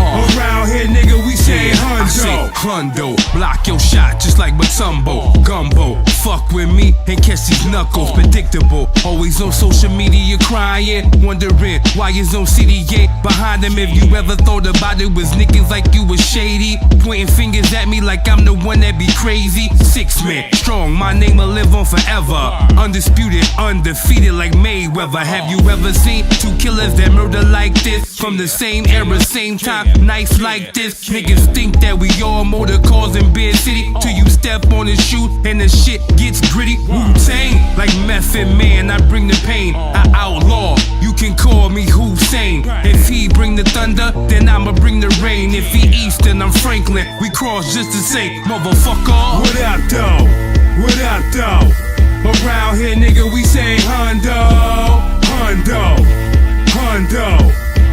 Around here, nigga, we say Hondo. I say Hondo, block your shot just like Matumbo. Gumbo, fuck with me and catch these knuckles. Predictable, always on social media crying, wondering why you on CDA behind them. If you ever thought about it, was niggas like you was shady, pointing fingers at me like I'm the one that be crazy. 6 men strong, my name will live on forever. Undisputed, undefeated like Mayweather. Have you ever seen 2 killers that murder like this? From the same era, same time, knife like this. Niggas think that we all motor cars in Bed City, till you step on the shoe and the shit gets gritty. Wu-Tang, like Method Man, I bring the pain. I outlaw, you can call me Hussein. If he bring the thunder, then I'ma bring the rain. If he Eastern, I'm Franklin. We cross just the same, motherfucker. What up though? What up though? Around here, nigga, we say Hondo.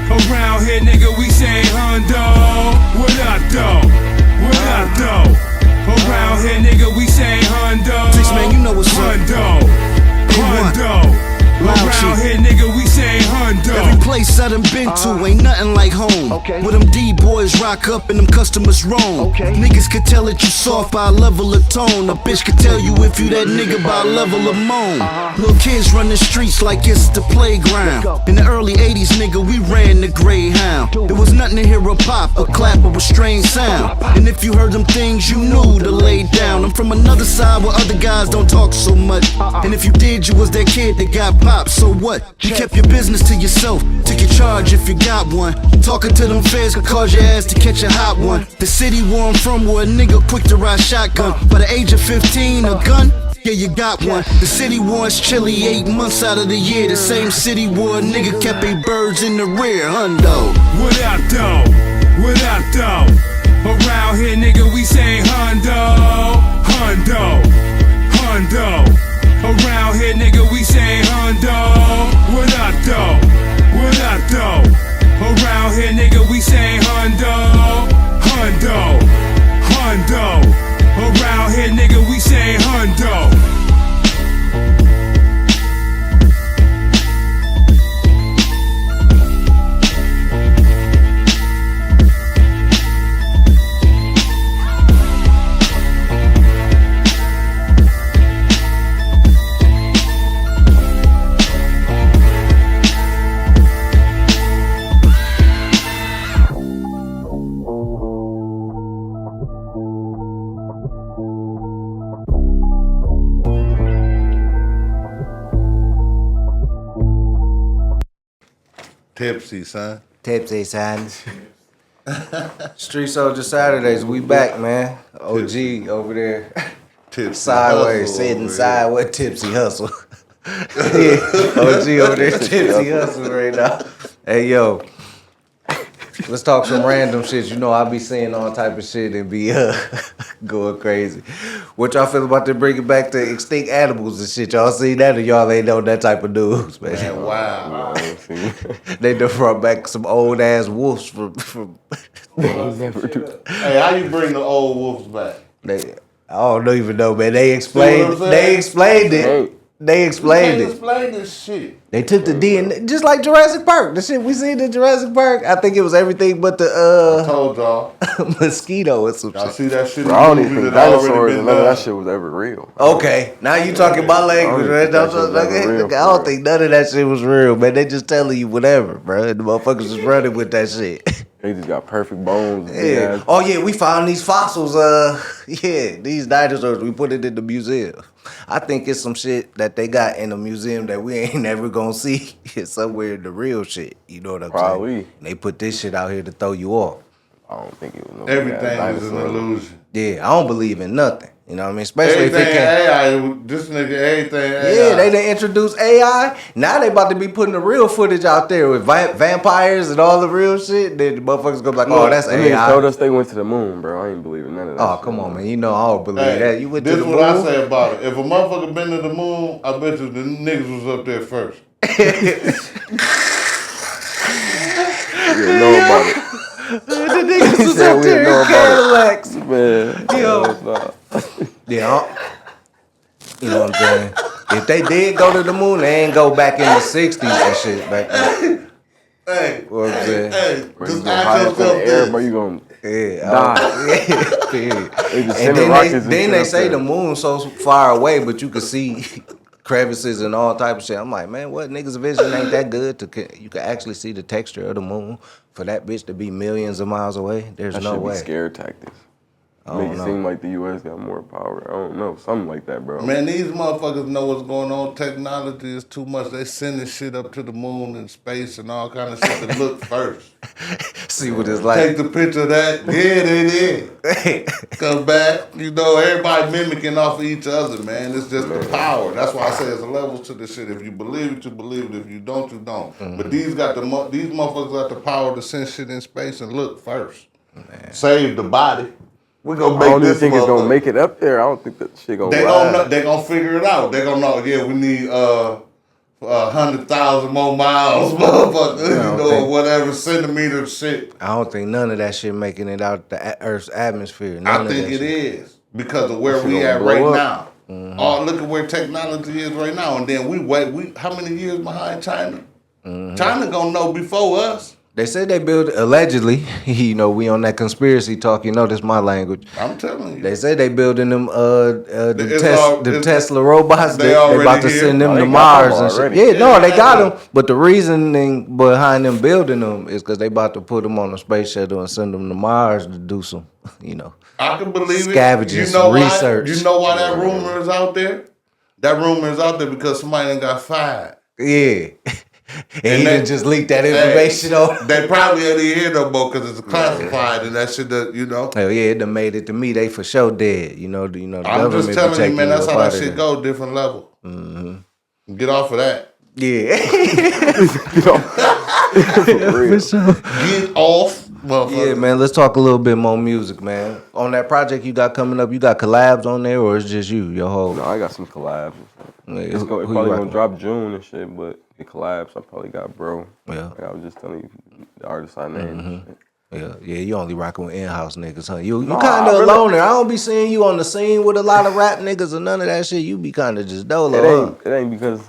Around here, nigga, we say Hondo. What up though? What up though? Around here, nigga, we say Hondo. Six man, you know what's up. Around here, nigga, we say Hondo. Every place I done been to ain't nothing like home. Where them D-boys rock up and them customers roam. Niggas could tell that you soft by a level of tone. A bitch could tell you if you that nigga by a level of moan. Little kids run the streets like it's the playground. In the early 80s, nigga, we ran the Greyhound. There was nothing to hear a pop, a clap, or a strange sound. And if you heard them things, you knew to lay down. I'm from another side where other guys don't talk so much. And if you did, you was that kid that got popped. So what? You kept your business to yourself. Took your charge if you got one. Talking to them feds could cause your ass to catch a hot one. The city where I'm from, where a nigga quick to ride shotgun. By the age of 15, a gun? Yeah, you got one. The city was chilly 8 months out of the year. The same city where a nigga kept 8 birds in the rear. Hundo. What up though? What up though? Around here, nigga, we say Hondo. Around here, nigga, we say Hondo. What up though? What up though? Around here, nigga, we say Hondo. Around here, nigga, we say Hondo. Tipsy, son. Tipsy, son. Street Soldier Saturdays, we back, man. OG over there. Tipsy Sideways, hustle sitting over sideways, tipsy hustle. Yeah, OG over there, tipsy hustle right now. Hey, yo. Let's talk some random shit. You know, I be saying all type of shit and be going crazy. What y'all feel about them bringing back the extinct animals and shit? Y'all seen that or y'all ain't know that type of news, man? Man, wow. They done brought back some old ass wolves from Hey, how you bring the old wolves back? I don't even know, man. They explained it. They explained You it. can't explain this shit. They took the DNA, just like Jurassic Park. The shit we seen in Jurassic Park, I think it was everything but I the told y'all. mosquito or some Y'all shit. see that shit? Bro, I don't even in the think movie that already dinosaurs been and none of that done. shit was ever real. Okay, now you talking my language, I man. don't think that shit was ever real, I don't think none of that shit was real, man. They just telling you whatever, bro. The motherfuckers just running with that shit. They just got perfect bones. Yeah. Oh yeah, we found these fossils. Yeah, these dinosaurs. We put it in the museum. I think it's some shit that they got in the museum that we ain't never gonna see. It's somewhere in the real shit. You know what I'm Probably. saying? They put this shit out here to throw you off. I don't think it was no Everything bad is an dinosaur. illusion. Yeah, I don't believe in nothing. You know what I mean? Especially Everything if it can't. AI, this nigga, everything AI. Yeah, they done introduced AI. Now they about to be putting the real footage out there with vampires and all the real shit. Then the motherfuckers go like, oh, that's Them niggas AI. told us they went to the moon, bro. I ain't believing none of that. Oh, shit, come on, bro. man. You know I don't believe Hey, that. You went to this the what I moon? say about it. If a motherfucker been to the moon, I bet you the niggas was up there first. You know about it. The niggas was said up we there didn't know in about Cadillacs. Man. Yo. Yeah, you know what I'm saying? If they did go to the moon, they ain't go back in the 60s and shit back then. Hey, What I'm saying? Bro, you just gonna ask high up in the yourself air, this. bro. You gonna Yeah, die. yeah. They just And sending then rockets and then shit they up say there. the moon's so far away, but you can see crevices and all type of shit. I'm like, man, what niggas' vision ain't that good you can actually see the texture of the moon for that bitch to be millions of miles away? There's That no should be way. scare tactics. I Make don't it know. seem like the U.S. got more power. I don't know. Something like that, bro. Man, these motherfuckers know what's going on. Technology is too much. They sending shit up to the moon and space and all kind of shit to look first. See what it's Take like. the picture of that. Yeah, they did. Come back. You know, everybody mimicking off of each other, man. It's just the power. That's why I say it's a level to this shit. If you believe it, you believe it. If you don't, you don't. But these motherfuckers got the power to send shit in space and look first. Save the body. We gonna I make don't even this think it's gonna motherfucker. make it up there. I don't think that shit gonna They rise. gonna know, they gonna figure it out. They gonna know. Yeah, we need 100,000 more miles, motherfucker. You know, think- whatever centimeter of shit. I don't think none of that shit making it out the Earth's atmosphere. None I of think that it shit. is because of where shit we gonna at blow right up. now. Oh, look at where technology is right now, and then we how many years behind China? China gonna know before us. They said they built allegedly. You know, we on that conspiracy talk. You know, this my language. I'm telling you. They say they building them It's Tesla robots. they They already about to here. send them Oh, to they got them Mars and shit. already. Yeah, no, they Yeah, got yeah. them. But the reasoning behind them building them is because they about to put them on a space shuttle and send them to Mars to do some, you know. I can believe Scavenging it. You know some research. why? You know why that rumor is out there? That rumor is out there because somebody done got fired. Yeah. And he that- done just leaked that information on. They probably ain't here no more because it's classified and that shit that, you know. Hell yeah, it done made it to me. They for sure dead. You know, the I'm government just be telling you, taking man, that's up how that out of shit there. go, different level. Get off of that. Yeah. For real. Get off, motherfucker. Yeah, man, let's talk a little bit more music, man. On that project you got coming up, you got collabs on there, or it's just you, your whole? No, I got some collabs. Yeah, It's who probably you gonna rocking drop June and shit, but the collabs I probably got bro. Yeah. Like I was just telling you the artists I named. and shit. Yeah, you only rocking with in-house niggas, huh? You No, kind I of a really- loner. I don't be seeing you on the scene with a lot of rap niggas or none of that shit. You be kind of just dolo, huh? It ain't because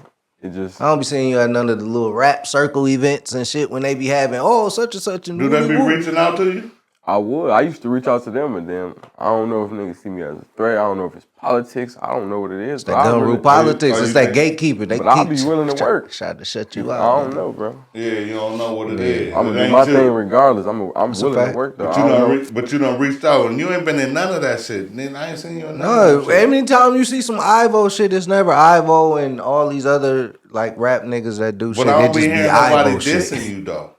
it just. I don't be seeing you at none of the little rap circle events and shit when they be having, oh, such and such and Do they be woo-woo. reaching out to you? I would. I used to reach out to them, and then I don't know if niggas see me as a threat. I don't know if it's politics. I don't know what it is. It's that gun rule politics. It's that gatekeeper. They But I'll be willing to work. Tried to shut you I out. don't know, bro. Yeah, you don't know what it is. I'm gonna do my thing regardless. I'm willing to work though. But you done reached out and you ain't been in none of that shit. Then I ain't seen you in none of that shit. Anytime you see some Ivo shit, it's never Ivo and all these other like rap niggas that do shit. But I don't it just be hearing Ivo nobody shit. dissing you though.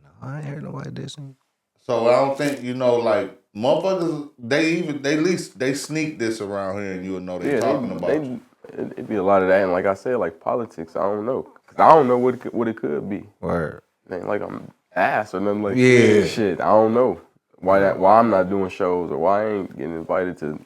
No, I ain't heard nobody dissing you. So I don't think like motherfuckers. They sneak this around here, and you'll know they talking about. It be a lot of that, and like I said, like politics. I don't know, cause I don't know what it could be. Word. It ain't like I'm ass or nothing like that. Shit, I don't know why I'm not doing shows or why I ain't getting invited to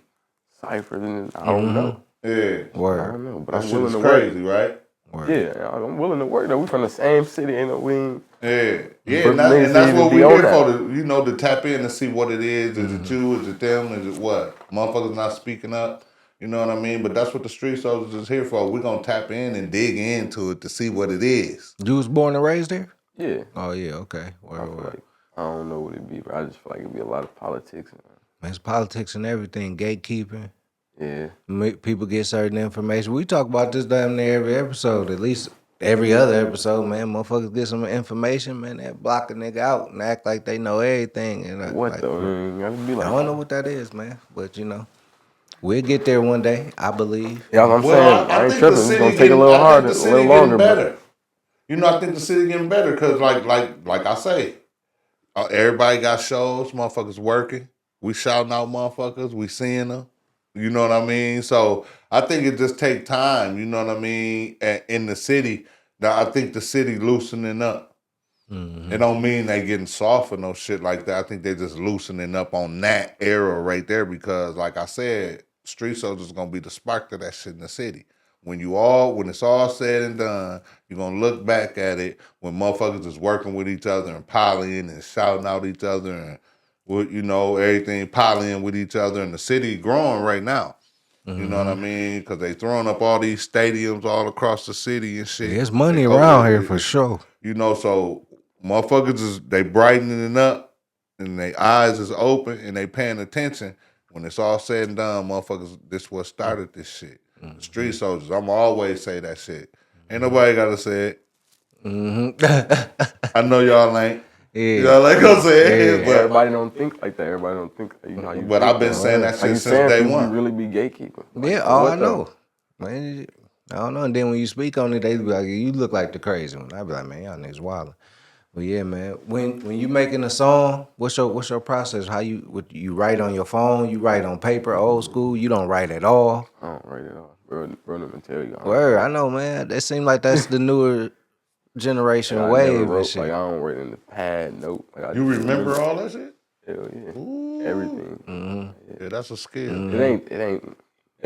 ciphers. And I don't know. Yeah. Word. I don't know, but That I'm shit willing is to crazy, work. right? Word. Yeah, I'm willing to work though. We from the same city, ain't no we ain't. Yeah, and that's what we here for, to tap in and see what it is. Is it you? Is it them? Is it what? Motherfuckers not speaking up. You know what I mean? But that's what the Street Soldiers is here for. We're going to tap in and dig into it to see what it is. You was born and raised there? Yeah. Oh, yeah, okay. Like, I don't know what it'd be, but I just feel like it'd be a lot of politics. It's politics and everything, gatekeeping. Yeah. People get certain information. We talk about this damn near every episode, at least every other episode, man. Motherfuckers get some information, man, they block a nigga out and act like they know everything. And what like, though? I don't know what that is, man. But, we'll get there one day, I believe. Yeah, I'm saying, I ain't tripping. It's going to take a little harder, a little longer. Better. I think the city getting better because, like I say, everybody got shows, motherfuckers working. We shouting out motherfuckers. We seeing them. You know what I mean? So I think it just take time, you know what I mean, in the city. I think the city loosening up. Mm-hmm. It don't mean they getting soft or no shit like that. I think they just loosening up on that era right there because, like I said, Street Soldiers gonna be the spark to that shit in the city. When it's all said and done, you're gonna look back at it when motherfuckers is working with each other and piling and shouting out each other and everything piling with each other, and the city growing right now. Mm-hmm. You know what I mean? Because they throwing up all these stadiums all across the city and shit. There's money around here for sure. So motherfuckers they brightening it up, and their eyes is open, and they paying attention. When it's all said and done, motherfuckers, this what started this shit. Mm-hmm. The Street Soldiers, I'm always say that shit. Ain't nobody gotta say it. Mm-hmm. I know y'all ain't. Yeah. Y'all ain't gonna say it. But everybody don't think like that. Everybody don't think how you. But I've been saying that shit since day one. You really be gatekeeping. Yeah, I know. Man, I don't know. And then when you speak on it, they be like, "You look like the crazy one." I be like, "Man, y'all niggas wildin'." But yeah, man. When you making a song, what's your process? How you write on your phone? You write on paper, old school? You don't write at all? I don't write at all. Bro, let me tell you. Word, I know, man. That seems like that's the newer generation wave and shit. Like I don't write in the pad, nope. Like, you remember all that shit? Hell yeah. Ooh. Everything. Mm-hmm. Yeah, that's a skill. Mm-hmm. It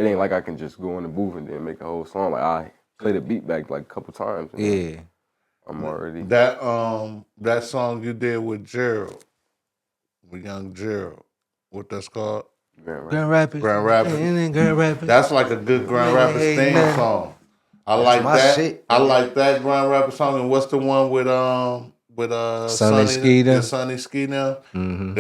ain't like I can just go in the booth and then make a whole song. Like I play the beat back like a couple times. Yeah. I'm already that song you did with Gerald, with young Gerald, what that's called? Grand Rapids. Grand Rapids. Grand Rapids. That's like a good Grand Rapids theme song. I like that. Shit, I like that Grand Rapids song. And what's the one with Sonny Skeeter? Sonny Skeeter. Mm-hmm.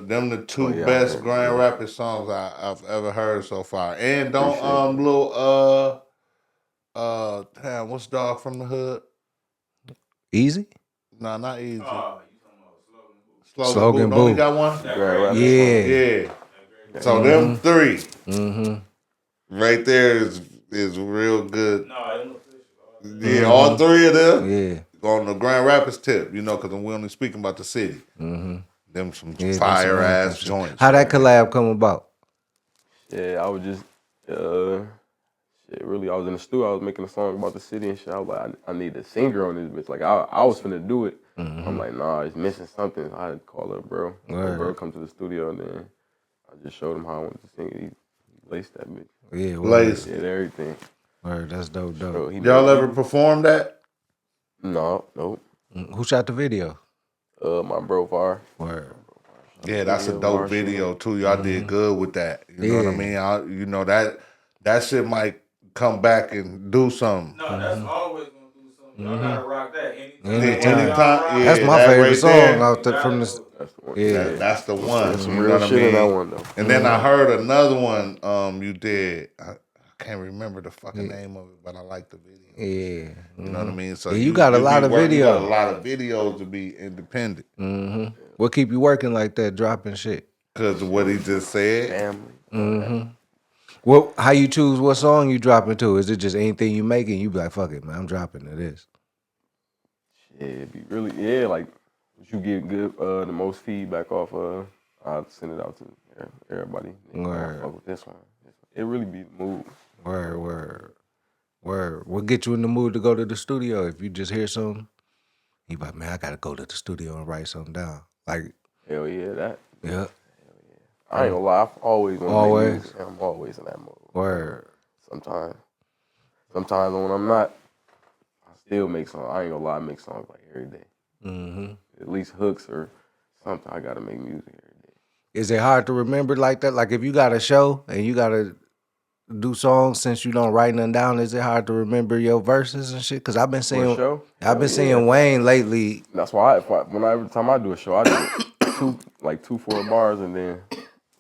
Them the two best Grand Rapids songs I've ever heard so far. And don't damn, what's Dog from the Hood? Easy? No, not Easy. You talking about Slogan Boo. Don't you got one? Yeah. So them three right there is real good. No, yeah, all three of them. Yeah. On the Grand Rapids tip, because we're only speaking about the city. Mm-hmm. Them some fire ass joints. How that collab come about? Yeah, I was just really, I was in the studio, I was making a song about the city and shit. I was like, I need a singer on this bitch. Like, I was finna do it. Mm-hmm. I'm like, nah, it's missing something. So I had to call up bro. Bro come to the studio, and then I just showed him how I wanted to sing it. He laced that bitch. Yeah, laced. Yeah, everything. Word, that's dope. So y'all ever performed that? No, nope. Who shot the video? My bro Var. Word. Yeah, that's a dope video too. Y'all did good with that. You know what I mean? That shit might come back and do something. No, that's always gonna do something. Y'all gotta rock that anytime. That's my favorite song out there from this. That's the Yeah, that's the one. There's some You know real what shit I in that mean? one though. And then I heard another one you did. I can't remember the fucking name of it, but I like the video. Yeah. You know what I mean? So you got a lot of You got a videos. lot of videos to be independent. What keep you working like that, dropping shit? Because of what he just said. Family. Well, how you choose what song you dropping to? Is it just anything you making? You be like, fuck it, man, I'm dropping to this. Yeah, it'd be really like if you get good the most feedback off I'll send it out to everybody. Word. Fuck with this one. It really be the mood. Word. What get you in the mood to go to the studio? If you just hear something, you be like, man, I gotta go to the studio and write something down. Like, Hell yeah, that. yeah. I ain't gonna lie, I've always wanted to make music. I'm always in that mode. Word. Sometimes when I'm not, I still make songs. I ain't gonna lie, I make songs like every day. At least hooks or something. I gotta make music every day. Is it hard to remember like that? Like if you got a show and you gotta do songs since you don't write nothing down, is it hard to remember your verses and shit? Cause I've been seeing seeing Wayne lately. That's why every time I do a show, I do two 4 bars and then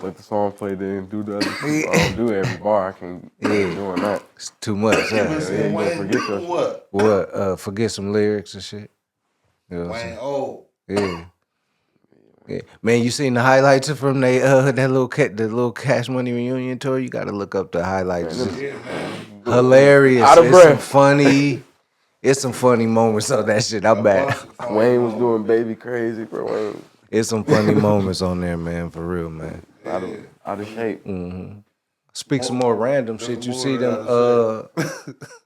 let the song play, then do the other two. I don't do every bar. I can't keep doing that. It's too much. Wayne forget do what? What? Forget some lyrics and shit. You know what I'm Wayne saying? old. Yeah. Man, you seen the highlights from the little Cash Money reunion tour? You got to look up the highlights. Hilarious. Out of breath. It's some funny moments on that shit. I'm back. Wayne was doing baby crazy, bro. Wayne. It's some funny moments on there, man. For real, man. Out of shape. Speak some more random shit. You see them?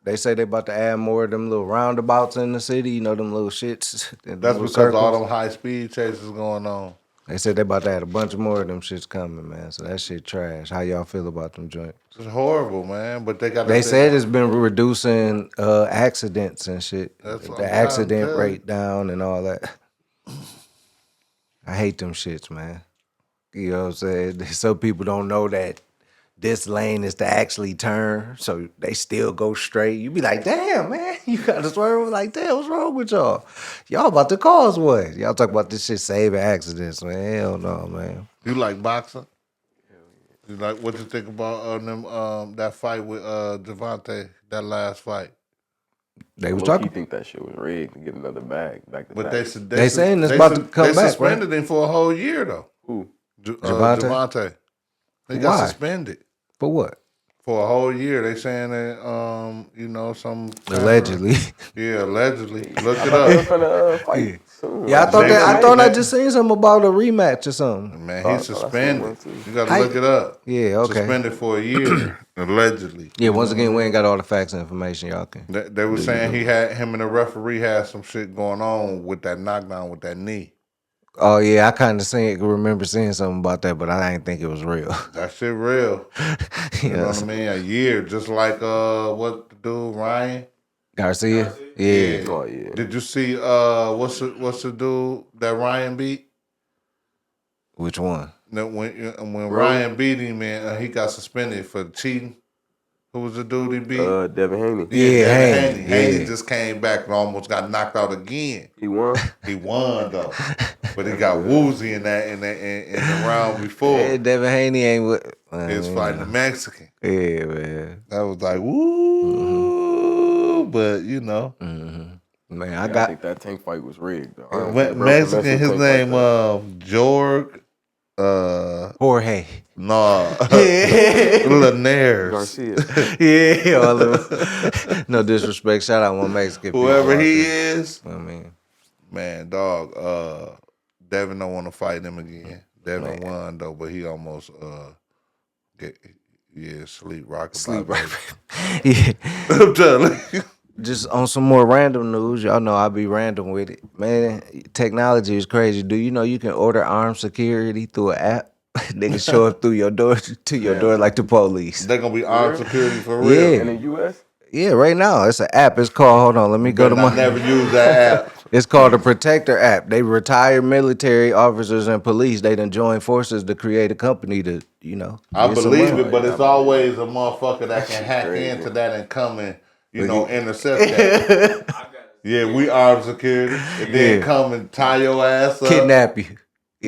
They say they about to add more of them little roundabouts in the city. You know them little shits. That's because all them high speed chases going on. They said they about to add a bunch of more of them shits coming, man. So that shit trash. How y'all feel about them joints? It's horrible, man. But they said it's been reducing accidents and shit. The accident rate down and all that. I hate them shits, man. You know what I'm saying? Some people don't know that this lane is to actually turn, so they still go straight. You be like, damn, man, you got to swerve. Like, damn, what's wrong with y'all? Y'all about to cause what? Y'all talk about this shit saving accidents, man. Hell no, man. You like boxing? You like what you think about that fight with Javante, that last fight? They was talking. Think that shit was rigged to get another bag back to but back. They saying it's about to come back. They suspended him for a whole year though. Who? Javante. They got suspended. For what? For a whole year. They saying that you know, some allegedly. Yeah, allegedly. Look it up. Yeah, I thought I just seen something about a rematch or something. Man, he's suspended. You gotta look it up. Yeah, okay. Suspended for a year, allegedly. Yeah, once again, we ain't got all the facts and information, y'all can. They were saying him and the referee had some shit going on with that knockdown with that knee. Oh yeah, I kind of remember seeing something about that, but I didn't think it was real. That shit real. You know what I mean? A year, just like what the dude Ryan Garcia. Yeah. Oh yeah. Did you see what's the dude that Ryan beat? Which one? When Ryan beat him, man, he got suspended for cheating. Who was the dude he beat? Devin Haney. Yeah, Haney. Haney just came back and almost got knocked out again. He won. He won though, but he got woozy in the round before. Yeah, Devin Haney ain't what. He's fighting a Mexican. Yeah, man. That was like woo, but you know. Man, I think that tank fight was rigged though. Mexican, his name Jorge. Jorge. Nah. Linares. Garcia. Yeah, all of no disrespect. Shout out one Mexican. Whoever he is. I mean, man, dog. Devin don't want to fight him again. Devin won though, but he almost sleep rocket. Yeah. I'm telling you. Just on some more random news, y'all know I be random with it. Man, technology is crazy. Do you know you can order armed security through an app? Niggas show up through your door to your door like the police. They're gonna be armed security for real. Yeah. In the US? Yeah, right now. It's an app. It's called, hold on, let me go to my. I never used that app. It's called the Protector app. They retire military officers and police. They done join forces to create a company to, you know. I believe it, but it's always a motherfucker that can hack into that and come and, intercept that. Yeah, we armed security. And then come and tie your ass up. Kidnap you.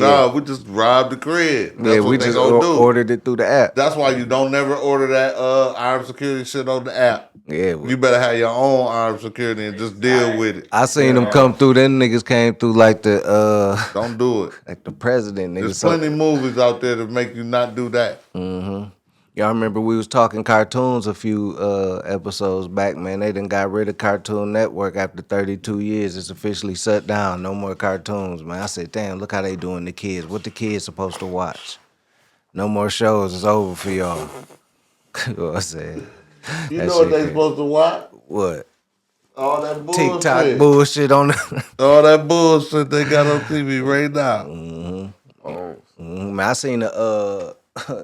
No, we just robbed the crib. That's Yeah, what we they just gonna do. ordered it through the app. That's why you don't never order that armed security shit on the app. Yeah, You better have your own armed security and just deal with it. I seen them come through. Them niggas came through like the Don't do it. like the president. Niggas. There's plenty movies out there that make you not do that. Y'all remember we was talking cartoons a few episodes back, man. They done got rid of Cartoon Network after 32 years. It's officially shut down. No more cartoons, man. I said, damn, look how they doing the kids. What the kids supposed to watch? No more shows. It's over for y'all. What I said. You That know what shit they crazy. supposed to watch? What? All that bullshit. TikTok bullshit on the... All that bullshit they got on TV right now. Man, I seen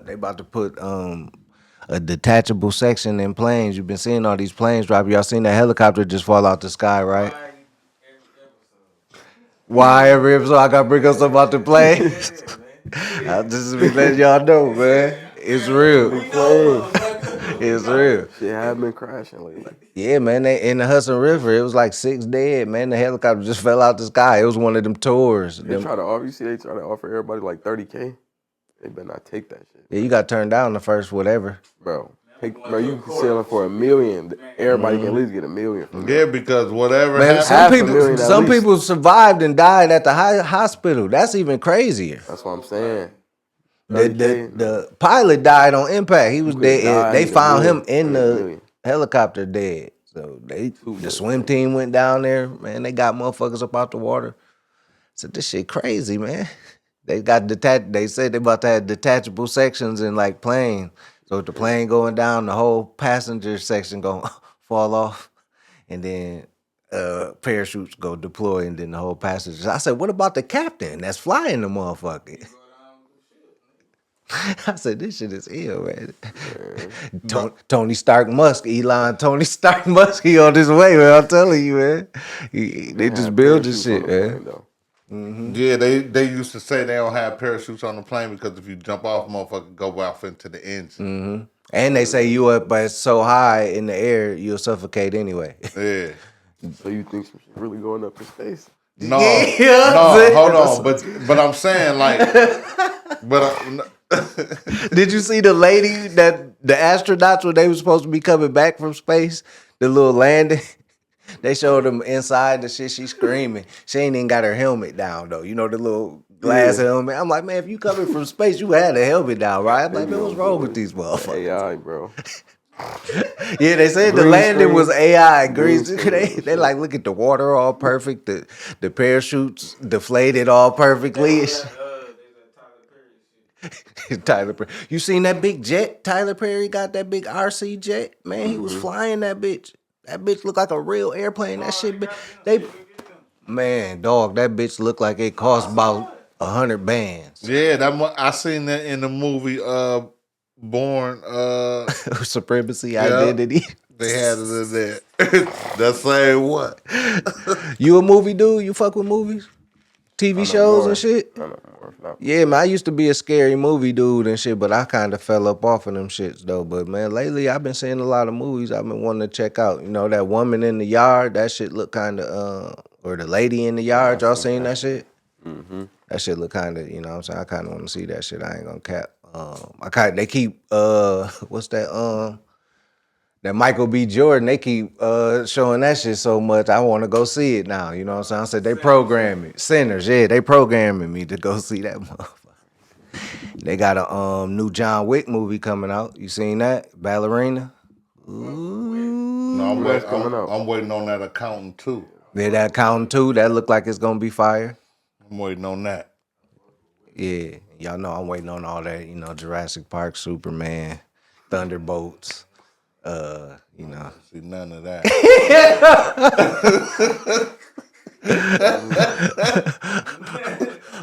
they about to put a detachable section in planes. You've been seeing all these planes drop. Y'all seen that helicopter just fall out the sky, right? Why every episode I gotta bring up something about the plane? I just be letting y'all know, man. It's real. It's real. Shit have been crashing lately. Yeah, man. They in the Hudson River. It was like 6 dead, man. The helicopter just fell out the sky. It was one of them tours. They try to offer everybody like $30K. They better not take that shit. Yeah, you got turned down the first whatever. Bro, you can sell it for $1 million. Everybody can at least get $1 million from that. Yeah, because whatever Man, happened. some people survived and died at the hospital. That's even crazier. That's what I'm saying. The pilot died on impact. He was dead. They found him in the helicopter dead. So the swim team went down there. Man, they got motherfuckers up out the water. So this shit crazy, man. They got They said they about to have detachable sections in like plane. So if the plane going down, the whole passenger section gonna fall off, and then parachutes go deploy, and then the whole passengers. I said, what about the captain that's flying the motherfucker? I said, this shit is ill, man. Tony Stark Musk, Tony Stark Musk, he on his way, man. I'm telling you, man. They just build this shit, man. Yeah, they used to say they don't have parachutes on the plane because if you jump off, motherfucker go off into the engine. And they say you up but so high in the air, you'll suffocate anyway. Yeah. So you think some shit really going up in space? No, Yeah, no, hold on. But I'm saying like, Did you see the lady that the astronauts when they were supposed to be coming back from space, the little landing? They showed them inside the shit. She's screaming. She ain't even got her helmet down though. You know the little glass helmet. I'm like, man, if you coming from space, you had a helmet down, right? I'm like, man, what's wrong with these motherfuckers? AI, bro. Yeah, they said the Green landing screen. was AI. Green They like look at the water all perfect. The parachutes deflated all perfectly. Tyler Perry. You seen that big jet? Tyler Perry got that big RC jet. Man, he was flying that bitch. That bitch looked like a real airplane. That shit, man, dog, that bitch looked like it cost about 100 bands. yeah, I seen that in the movie Born. Supremacy, Identity. They had it in there. That same one. You a movie dude? You fuck with movies? TV shows and shit? No. Yeah, man, I used to be a scary movie dude and shit, but I kind of fell up off of them shits though. But man, lately I've been seeing a lot of movies I've been wanting to check out. You know, that Woman in the Yard, that shit look kind of, or The Lady in the Yard, y'all seen that shit? Mm-hmm. That shit look kind of, you know what I'm saying? I kind of want to see that shit. I ain't gonna cap. They keep, what's that, that Michael B. Jordan, they keep showing that shit so much. I want to go see it now. You know what I'm saying? I said they programming Sinners. Yeah, they programming me to go see that motherfucker. They got a new John Wick movie coming out. You seen that? Ballerina. Ooh. No, I'm waiting on that Accountant too. Yeah, that Accountant too. That look like it's gonna be fire. I'm waiting on that. Yeah, y'all know I'm waiting on all that. You know, Jurassic Park, Superman, Thunderbolts. You know. See none of that.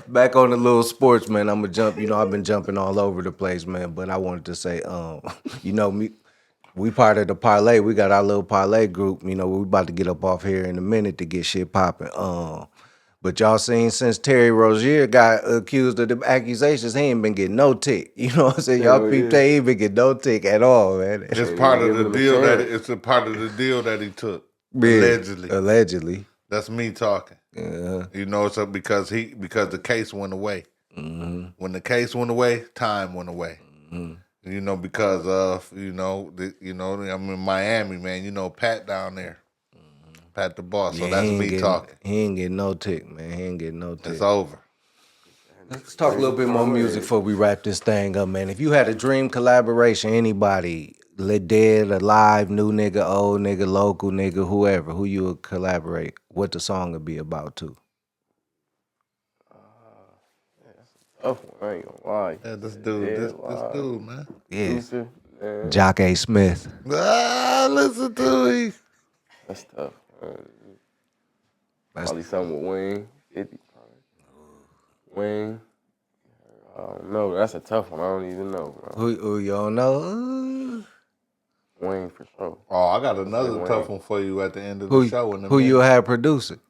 Back on the little sports, man. I'm gonna jump. You know, I've been jumping all over the place, man. But I wanted to say, you know, we part of the parlay. We got our little parlay group. You know, we about to get up off here in a minute to get shit popping. But y'all seen since Terry Rozier got accused of the accusations, he ain't been getting no tick. You know what I'm saying? Y'all peep that he ain't been getting no tick at all, man. It's part of the deal it's a part of the deal that he took. Yeah, Allegedly. Allegedly. That's me talking. Yeah. You know, so because the case went away. When the case went away, time went away. You know, because of I'm in Miami, man. You know, Pat down there, Pat the boss. So that's me talking. He ain't getting no tick, man. He ain't getting no tick. It's over. Let's talk a little bit more music before we wrap this thing up, man. If you had a dream collaboration, anybody, dead, alive, new nigga, old nigga, local nigga, whoever, who you would collaborate, what the song would be about too? Tough one, I ain't gonna lie. Yeah, this dude, man. Yeah. Jock A. Smith. Listen to me. That's tough. Probably something with Wayne. 50 probably. Wayne. I don't know. That's a tough one. I don't even know, bro. Who you don't know? Wayne for sure. Oh, I got another tough one for you at the end of the show. Who you have produce it?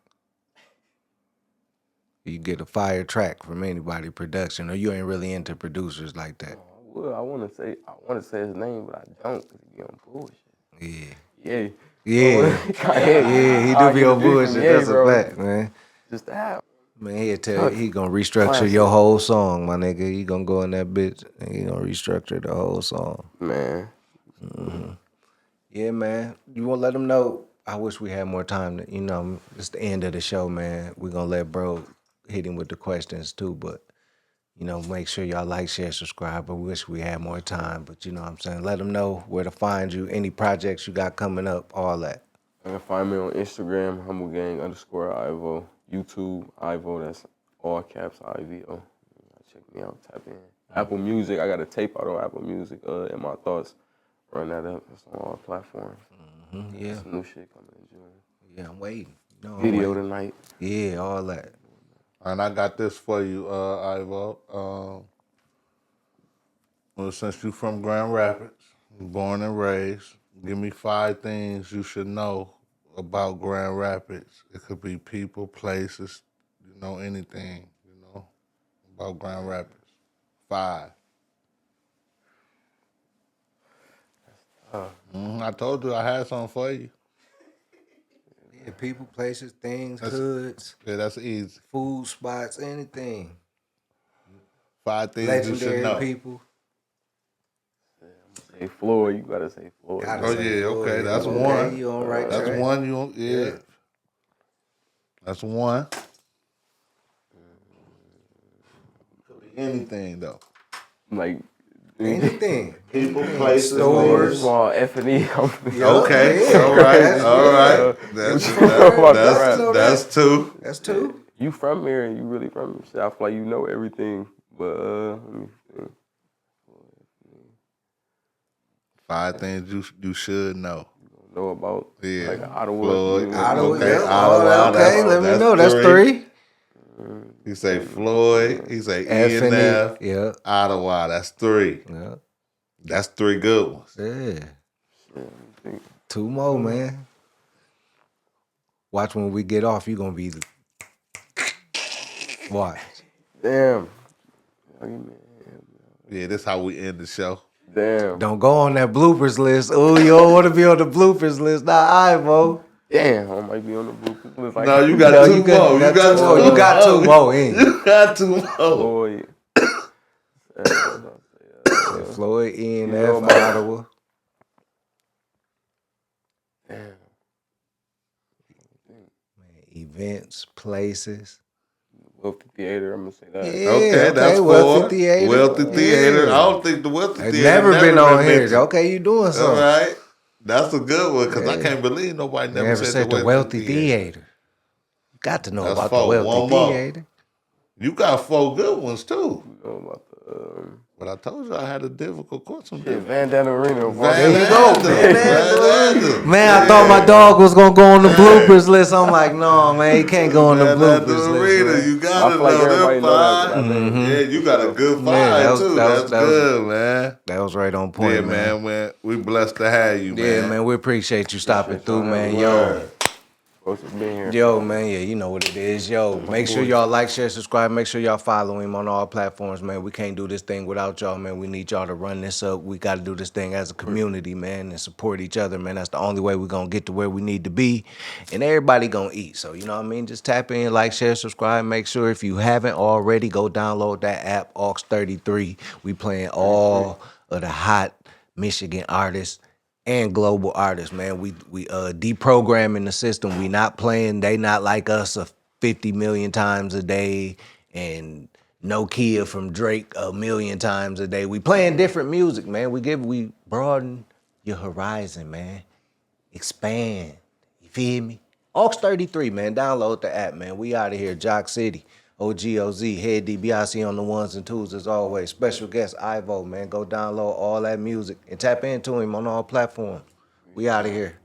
You get a fire track from anybody production, or you ain't really into producers like that. Well, I want to say his name, but I don't because he be on bullshit. Yeah. He do be on bullshit. That's a fact, man. Just to have. Man, he'll tell you, he gonna restructure your whole song, my nigga. He gonna go in that bitch and he gonna restructure the whole song. Man. Yeah, man. You wanna let him know? I wish we had more time to, it's the end of the show, man. We gonna let bro hit him with the questions too, but make sure y'all like, share, subscribe. I wish we had more time, but you know what I'm saying? Let them know where to find you, any projects you got coming up, all that. You can find me on Instagram, HumbleGang_Ivo. YouTube, Ivo, that's all caps, IVO. Check me out, tap in. Apple Music, I got a tape out on Apple Music, and my thoughts. Run that up, it's on all platforms. Yeah. Some new shit coming in June. Yeah, I'm waiting. Video tonight. Yeah, all that. And I got this for you, Ivo. Well, since you from Grand Rapids, born and raised, give me 5 things you should know about Grand Rapids. It could be people, places, anything, about Grand Rapids. 5. I told you I had something for you. Yeah, people, places, things, hoods. Yeah, that's easy. Food spots, anything. 5 things legendary you should know. People. Say Floyd, you gotta say Floyd. Okay, that's one. You on right That's track. one. Yeah. That's one. Could be anything though. Like anything. People, places, stores, small F&E company. Okay, yeah. all right. That's 2. That's 2. You from here and you really from here. So I feel like you know everything, but let me see. 5 things you should know. Know about like Ottawa. Floyd. Ottawa. Okay, Yeah. Ottawa. Okay, let me know. That's 3. He say Floyd. He say E&F. Yeah. Ottawa. That's 3. Yeah. That's 3 good ones. Yeah. 2 more, man. Watch when we get off. You gonna be. Watch. Damn. Yeah, this how we end the show. Damn. Don't go on that bloopers list. Oh, you don't want to be on the bloopers list. Nah, Ivo. Damn, I might be on the bloopers list. Like, no, you got 2 more. You got 2 more. You got 2 more, ain't you? You got 2 more. Floyd. Floyd, E&F, Ottawa. Damn. Man, events, places. Wealthy Theater, I'm gonna say that. Yeah, Okay, that's 4. Wealthy Theater. Wealthy Theater. Yeah. I don't think the Wealthy It's Theater never been on here. mentioned. Okay, you doing something. All right. That's a good one because I can't believe nobody never said the Wealthy Theater. You got to know That's about 4. the Wealthy One more. Theater. You got 4 good ones too. You know about the But I told you I had a difficult question. Van Dam Arena. There you go. Man, I Yeah. thought my dog was going to go on the bloopers list. I'm like, no, man, he can't go on the bloopers list. Man. You got to feel like know everybody them know 5. Yeah, you got a good 5 Yeah, too. that That's was good, man. That was right on point, Yeah, man. man. We blessed to have you, man. Yeah, man, we appreciate you stopping through, man. Word. Yo, supposed to be here. Yo, man, yeah, you know what it is. Yo, make sure y'all like, share, subscribe. Make sure y'all follow him on all platforms, man. We can't do this thing without y'all, man. We need y'all to run this up. We got to do this thing as a community, man, and support each other, man. That's the only way we're going to get to where we need to be, and everybody going to eat. So, you know what I mean? Just tap in, like, share, subscribe. Make sure if you haven't already, go download that app, Aux33. We playing all of the hot Michigan artists and global artists, man. We deprogramming the system. We not playing they not like us 50 million times a day and Nokia from Drake 1,000,000 times a day. We playing different music, man. We broaden your horizon, man. Expand. You feel me? Aux33, man. Download the app, man. We out of here. Jock City. OGOZ, Head DiBiase on the ones and twos as always. Special guest Ivo, man. Go download all that music and tap into him on all platforms. We out of here.